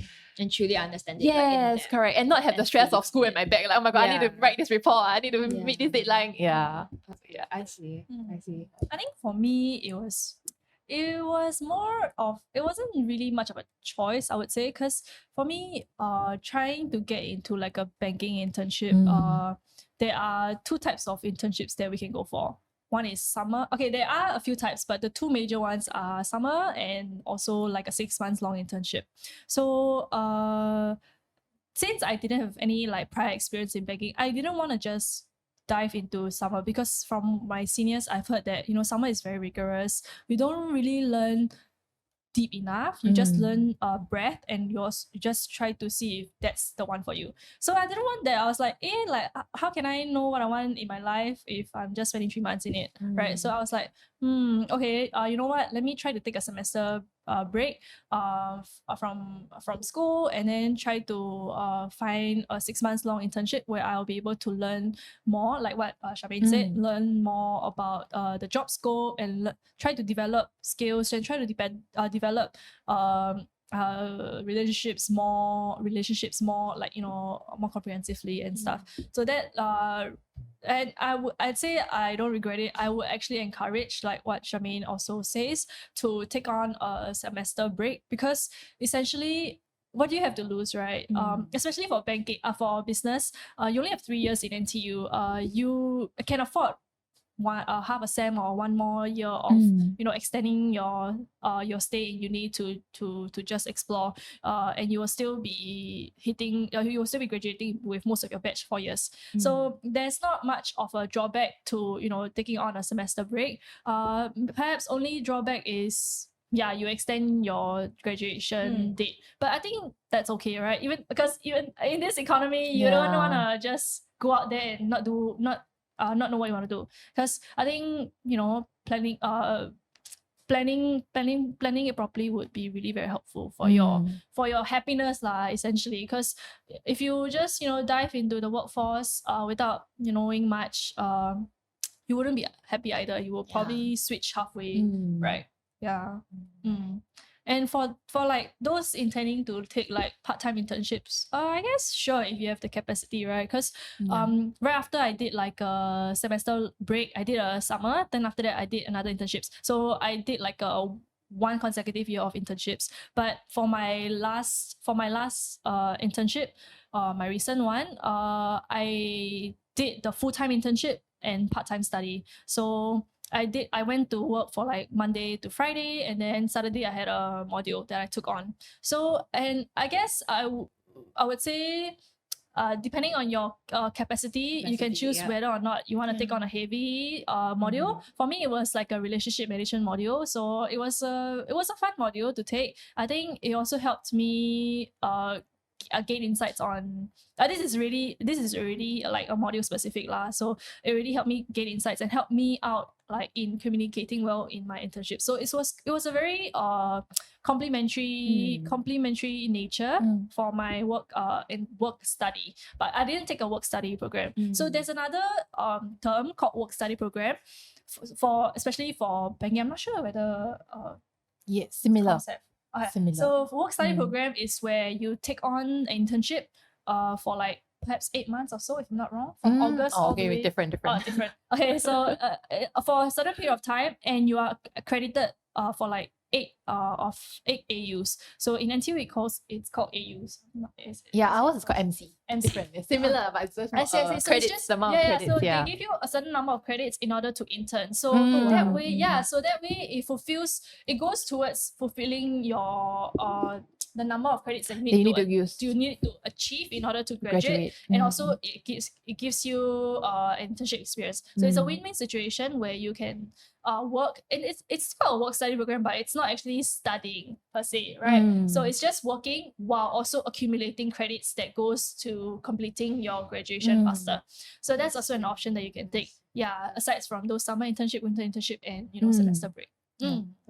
truly understand it. Yes, correct. And not have the stress of school in my back. Like, oh my God, I need to write this report. I need to meet this deadline. Yeah. I see. I think for me, it wasn't really much of a choice, I would say, because for me, trying to get into like a banking internship, there are 2 types of internships that we can go for. One is summer. Okay, there are a few types, but the 2 major ones are summer and also like a 6 months long internship. So since I didn't have any like prior experience in banking, I didn't want to just dive into summer because from my seniors, I've heard that, summer is very rigorous. You don't really learn deep enough. You just learn breadth and you just try to see if that's the one for you. So I didn't want that. I was like, how can I know what I want in my life if I'm just spending 3 months in it, right? So I was like, okay, you know what? Let me try to take a semester break from school and then try to find a 6 months long internship where I'll be able to learn more, like what Charmaine said, learn more about the job scope and try to develop skills and try to develop relationships more like more comprehensively and stuff. So that and I'd say I don't regret it. I would actually encourage, like what Charmaine also says, to take on a semester break because essentially what do you have to lose, right? Especially for banking, for business, you only have 3 years in NTU. You can afford half a sem or 1 more year of extending your stay in uni to just explore, and you will still be graduating with most of your batch 4 years. So there's not much of a drawback to taking on a semester break. Perhaps only drawback is you extend your graduation date, but I think that's okay, right? Even in this economy, you don't want to just go out there and not know what you want to do. Because I think planning it properly would be really very helpful for your happiness essentially. Because if you just dive into the workforce without knowing much, you wouldn't be happy either. You will probably switch halfway, right? And for like those intending to take like part-time internships, I guess sure, if you have the capacity, right? Because right after I did like a semester break, I did a summer, then after that I did another internships. So I did like a 1 consecutive year of internships. But for my last internship, my recent one, I did the full-time internship and part-time study. So I went to work for like Monday to Friday, and then Saturday I had a module that I took on. So, and I guess I would say, depending on your capacity, you can choose whether or not you want to take on a heavy module. For me, it was like a relationship management module. So it was a fun module to take. I think it also helped me gain insights on. This is already like a module specific lah. So it really helped me gain insights and helped me out like in communicating well in my internship. So it was a very complementary nature for my work in work study. But I didn't take a work study program. So there's another term called work study program for especially for banking. I'm not sure whether Yes, similar. concept. Okay. Similar. So for work study program is where you take on an internship for like perhaps 8 months or so, if I'm not wrong, from August all the way. Different. Different. Okay, so for a certain period of time, and you are accredited for like 8 AUs. So in NTU it's called AUs. Ours is called MC. MC. Different. It's similar, but it's just I see. So credits, it's just, the amount of credits. so they give you a certain number of credits in order to intern. So that way, it goes towards fulfilling your the number of credits that you need to use. You need to achieve in order to graduate. And also it gives you internship experience. So it's a win-win situation where you can work, and it's called a work study program, but it's not actually studying per se, right? So it's just working while also accumulating credits that goes to completing your graduation faster. So that's also an option that you can take. Yeah, aside from those summer internship, winter internship, and semester break.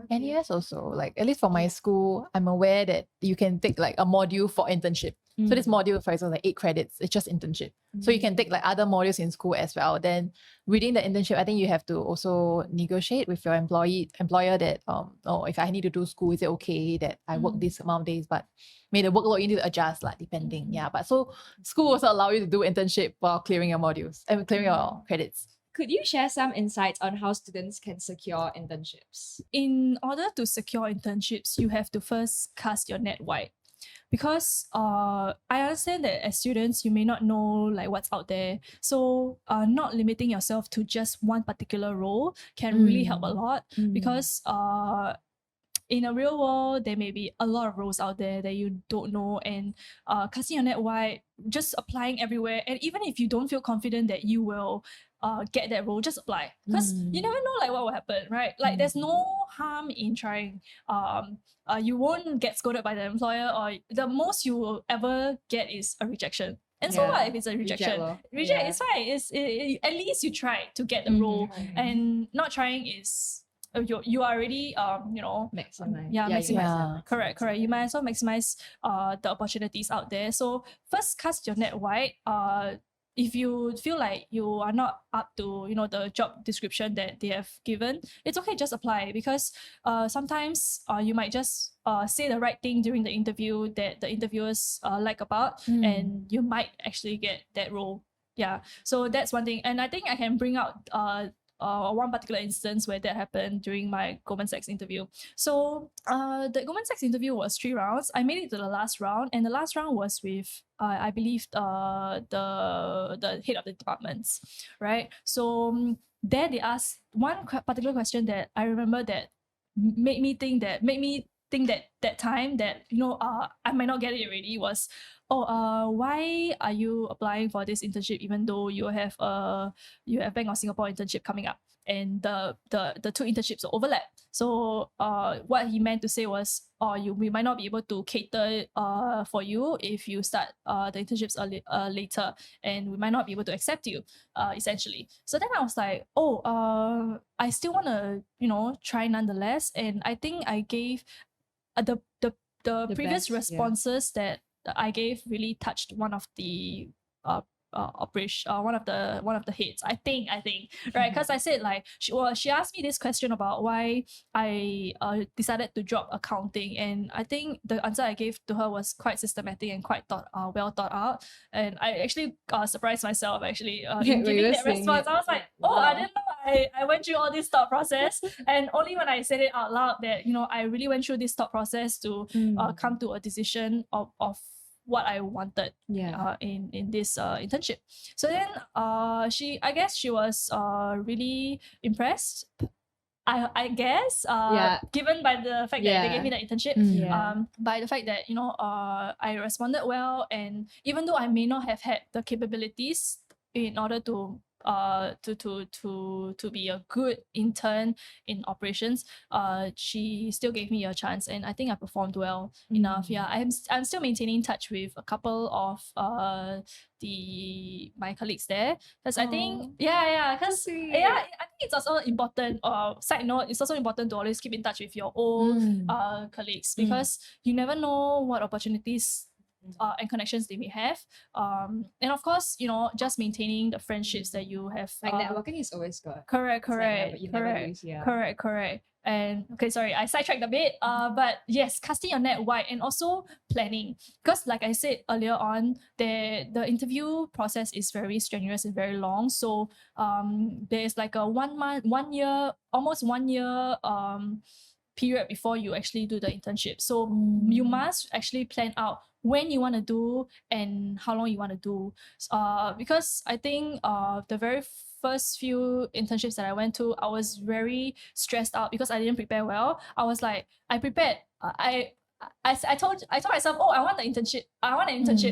NUS also, like at least for my school, I'm aware that you can take like a module for internship. So this module, for example, like 8 credits, it's just internship. So you can take like other modules in school as well. Then within the internship, I think you have to also negotiate with your employer that if I need to do school, is it okay that I work this amount of days? But maybe the workload you need to adjust depending. Yeah. But so school also allow you to do internship while clearing your modules and clearing your credits. Could you share some insights on how students can secure internships? In order to secure internships, you have to first cast your net wide. Because I understand that as students, you may not know like what's out there. So not limiting yourself to just one particular role can really help a lot. Because in a real world, there may be a lot of roles out there that you don't know, and casting your net wide, just applying everywhere. And even if you don't feel confident that you will get that role, just apply, because you never know like what will happen, right? Like there's no harm in trying. You won't get scolded by the employer, or the most you will ever get is a rejection. And so what if it's a rejection? Reject is fine. At least you try to get the role, and not trying is you are already maximize. Maximize. Correct. You might as well maximize the opportunities out there. So first cast your net wide. If you feel like you are not up to the job description that they have given, it's okay, just apply, because sometimes you might just say the right thing during the interview that the interviewers like about, and you might actually get that role. Yeah, so that's one thing. And I think I can bring out one particular instance where that happened during my Goldman Sachs interview. So the Goldman Sachs interview was 3 rounds. I made it to the last round, and the last round was with I believe the head of the departments, right? So there they asked one particular question that I remember that made me think that time that I might not get it already was, why are you applying for this internship even though you have Bank of Singapore internship coming up, and the 2 internships overlap? So what he meant to say was, we might not be able to cater for you if you start the internships later, and we might not be able to accept you, essentially. So then I was like, I still want to try nonetheless. And I think I gave the previous best, responses that I gave really touched one of the one of the heads, I think, right? Because I said like she asked me this question about why I decided to drop accounting, and I think the answer I gave to her was quite systematic and quite well thought out. And I actually surprised myself actually in giving that response. I was like, I didn't know I went through all this thought process, and only when I said it out loud that I really went through this thought process to come to a decision of what I wanted in this internship. So then I guess she was really impressed, I guess, given by the fact that they gave me the internship, by the fact that I responded well, and even though I may not have had the capabilities in order to to be a good intern in operations, she still gave me a chance, and I think I performed well enough. Yeah, I'm still maintaining touch with a couple of my colleagues there, because I think because sweet. I think it's also important. Side note, it's also important to always keep in touch with your old colleagues, because you never know what opportunities and connections they may have. And of course, just maintaining the friendships that you have. Like networking is always good. Correct. You never lose, yeah. Correct. And okay, sorry, I sidetracked a bit. But yes, casting your net wide, and also planning, because like I said earlier on, the interview process is very strenuous and very long. So there's like a 1 month, 1 year, almost 1 year period before you actually do the internship. So you must actually plan out when you want to do and how long you want to do. Because I think the very first few internships that I went to, I was very stressed out because I didn't prepare well. I was like, I prepared. I told myself, oh, I want an internship.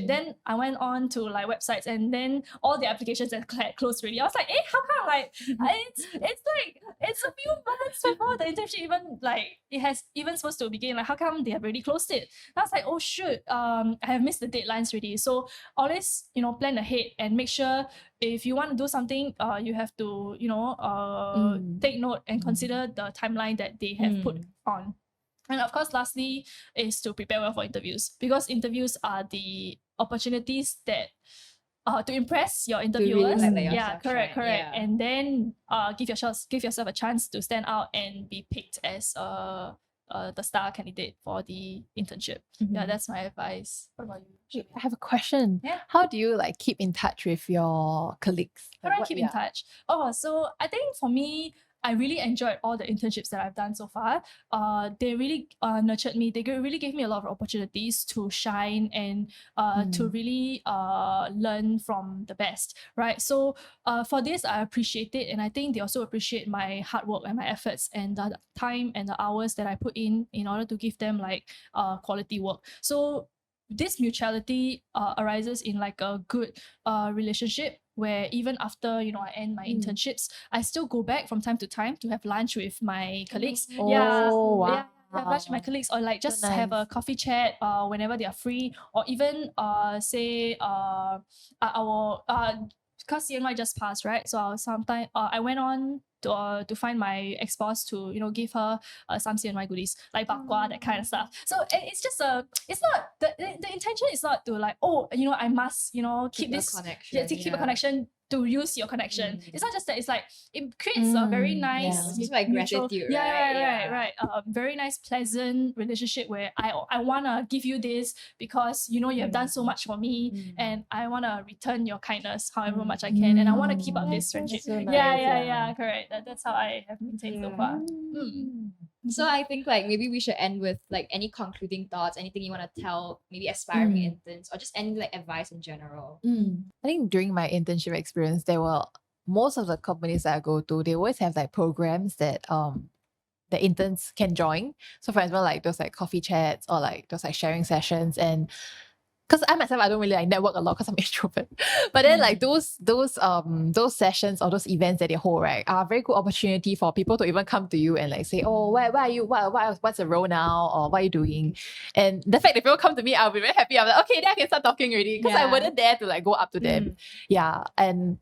Then I went on to like websites, and then all the applications had closed already. I was like, how come like it's a few months before the internship even like it has even supposed to begin. Like, how come they have already closed it? And I was like, oh shoot, I have missed the deadlines already. So always, plan ahead and make sure if you want to do something, you have to, take note and consider the timeline that they have put on. And of course, lastly, is to prepare well for interviews, because interviews are the opportunities that to impress your interviewers. Really Correct. Yeah. And then give yourself a chance to stand out and be picked as the star candidate for the internship. Yeah, that's my advice. What about you? I have a question. Yeah. How do you like keep in touch with your colleagues? How do I keep in touch? So I think for me, I really enjoyed all the internships that I've done so far. They really nurtured me. They really gave me a lot of opportunities to shine and to really learn from the best, right? So for this, I appreciate it, and I think they also appreciate my hard work and my efforts and the time and the hours that I put in order to give them like quality work. So this mutuality arises in like a good relationship, where even after I end my internships, I still go back from time to time to have lunch with my colleagues. Wow. Have lunch with my colleagues, or like just have a coffee chat whenever they are free, or even say our because CNY just passed, right? So I went on to find my ex-boss to give her some CNY goodies like bakwa, that kind of stuff. So it's just it's not the intention is not to like, oh, I must keep this connection, to keep a connection, to use your connection. It's not just that. It's like it creates a very nice It's like mutual, gratitude, right. Very nice, pleasant relationship where I wanna give you this because you have done so much for me, and I wanna return your kindness however much I can, and I wanna keep up this friendship. so nice, Yeah, correct. That's how I have maintained so far. So I think like maybe we should end with like any concluding thoughts, anything you want to tell maybe aspiring interns, or just any like advice in general. I think during my internship experience, there were most of the companies that I go to, they always have like programs that the interns can join. So for example, like those like coffee chats or like those like sharing sessions, and because I myself, I don't really like network a lot because I'm introvert. But then like those sessions or those events that they hold, right, are a very good opportunity for people to even come to you and like say, oh, where are you? What's the role now? Or what are you doing? And the fact that people come to me, I'll be very happy. I'm like, okay, then I can start talking already, because I wouldn't dare to like go up to them. Yeah. And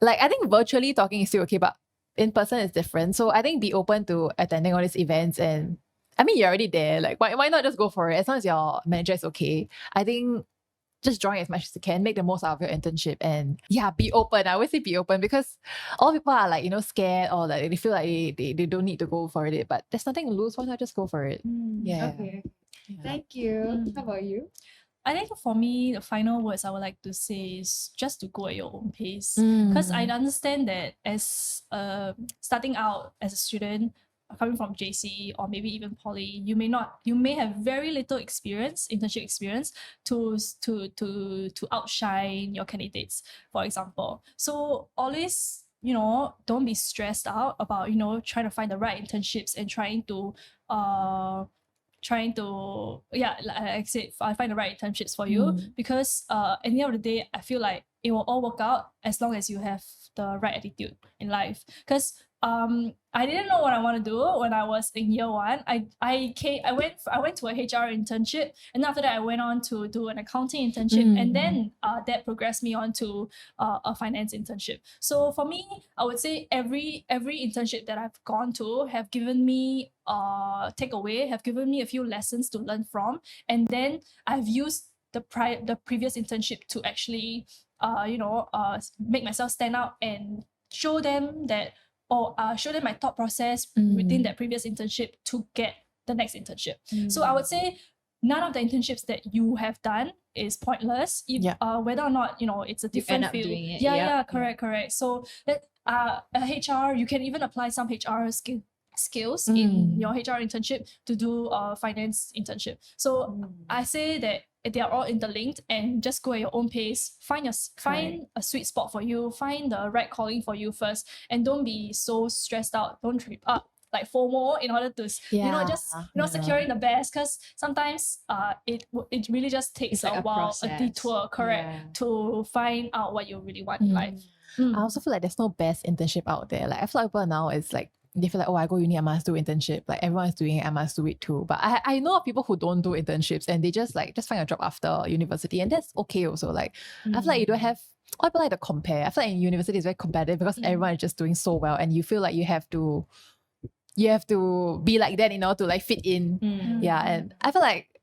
like I think virtually talking is still okay, but in person is different. So I think be open to attending all these events, and I mean, you're already there. Like, why not just go for it? As long as your manager is okay. I think just join as much as you can, make the most out of your internship, and be open. I always say be open, because all people are like, scared, or like they feel like they don't need to go for it. But there's nothing to lose. Why not just go for it? Okay. Thank you. How about you? I think for me, the final words I would like to say is just to go at your own pace. Because I understand that as starting out as a student, coming from JC or maybe even poly, you may have very little internship experience to outshine your candidates, for example. So always, don't be stressed out about, trying to find the right internships and trying to like I said, I find the right internships for you, because at the end of the day, I feel like it will all work out as long as you have the right attitude in life. Because I didn't know what I want to do when I was in year one. I went to a HR internship, and after that I went on to do an accounting internship, and then that progressed me on to a finance internship. So for me, I would say every internship that I've gone to have given me takeaway, have given me a few lessons to learn from, and then I've used the previous internship to actually make myself stand out and show them that, or show them my thought process within that previous internship to get the next internship. So I would say none of the internships that you have done is pointless, whether or not it's a different field. Doing it. Correct. So that a HR, you can even apply some HR skills in your HR internship to do a finance internship. So I say that they are all interlinked, and just go at your own pace. Find a sweet spot for you. Find the right calling for you first, and don't be so stressed out. Don't trip up like FOMO in order to securing the best. Because sometimes it really just takes like a while, process. a detour, to find out what you really want in life. I also feel like there's no best internship out there. Like I feel like people now is like, they feel like, oh, I go uni, I must do internship. Like everyone's doing it, I must do it too. But I know of people who don't do internships, and they just find a job after university, and that's okay also. Like I feel like you don't have, I feel like to compare. I feel like in university is very competitive because everyone is just doing so well, and you feel like you have to be like that in order to like fit in. And I feel like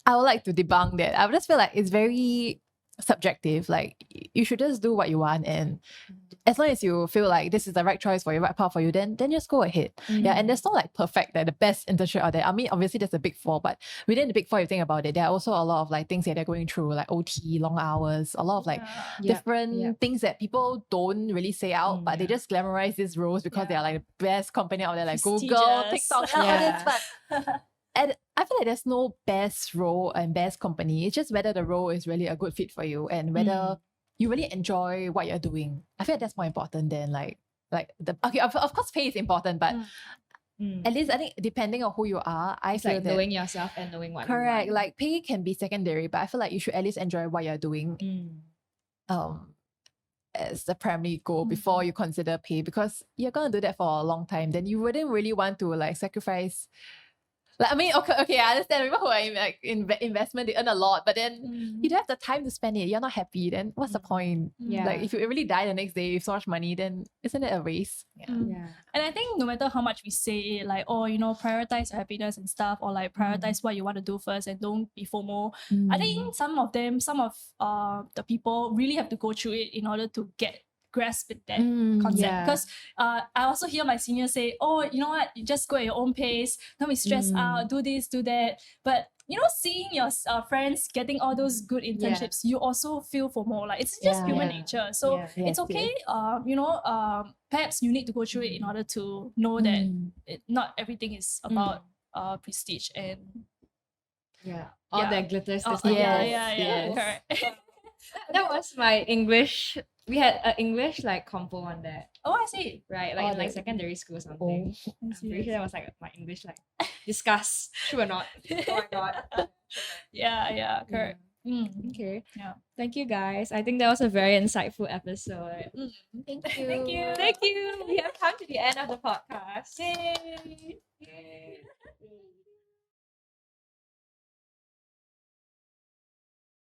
I would like to debunk that. I would just feel like it's very subjective. Like you should just do what you want, and as long as you feel like this is the right choice for you, right path for you, then just go ahead. And there's no like perfect, like the best internship out there. I mean, obviously there's the big four, but within the big four, you think about it, there are also a lot of like things that they're going through, like OT, long hours, a lot of like different things that people don't really say out, but they just glamorize these roles because they are like the best company out there, like Google, TikTok, all this. But and I feel like there's no best role and best company. It's just whether the role is really a good fit for you, and whether you really enjoy what you're doing. I feel like that's more important than of course pay is important, but at least I think depending on who you are, I feel like that knowing yourself and knowing what correct. you want. Like pay can be secondary, but I feel like you should at least enjoy what you're doing. As the primary goal before you consider pay, because you're gonna do that for a long time. Then you wouldn't really want to like sacrifice. Like, I mean, okay, I understand people who are in like investment, they earn a lot, but then you don't have the time to spend it. You're not happy, then what's the point? Like if you really die the next day with so much money, then isn't it a waste? And I think no matter how much we say it, like, oh, prioritize your happiness and stuff, or like prioritize what you want to do first and don't be FOMO. I think some of the people really have to go through it in order to grasp that concept. Because I also hear my seniors say, oh, you know what, you just go at your own pace, don't be stressed out, do this, do that. But seeing your friends getting all those good internships, you also feel for more. Like it's just human nature. So it's okay. Perhaps you need to go through it in order to know that not everything is about prestige and all that glitters. Correct. That was my English. We had an English like compo on that. Oh, I see. Right, like in like secondary school or something. I'm pretty sure that was like my English like discuss. True or not? Oh my god. Correct. Okay. Yeah. Thank you guys. I think that was a very insightful episode. Thank you. Thank you. Thank you. We have come to the end of the podcast. Yay.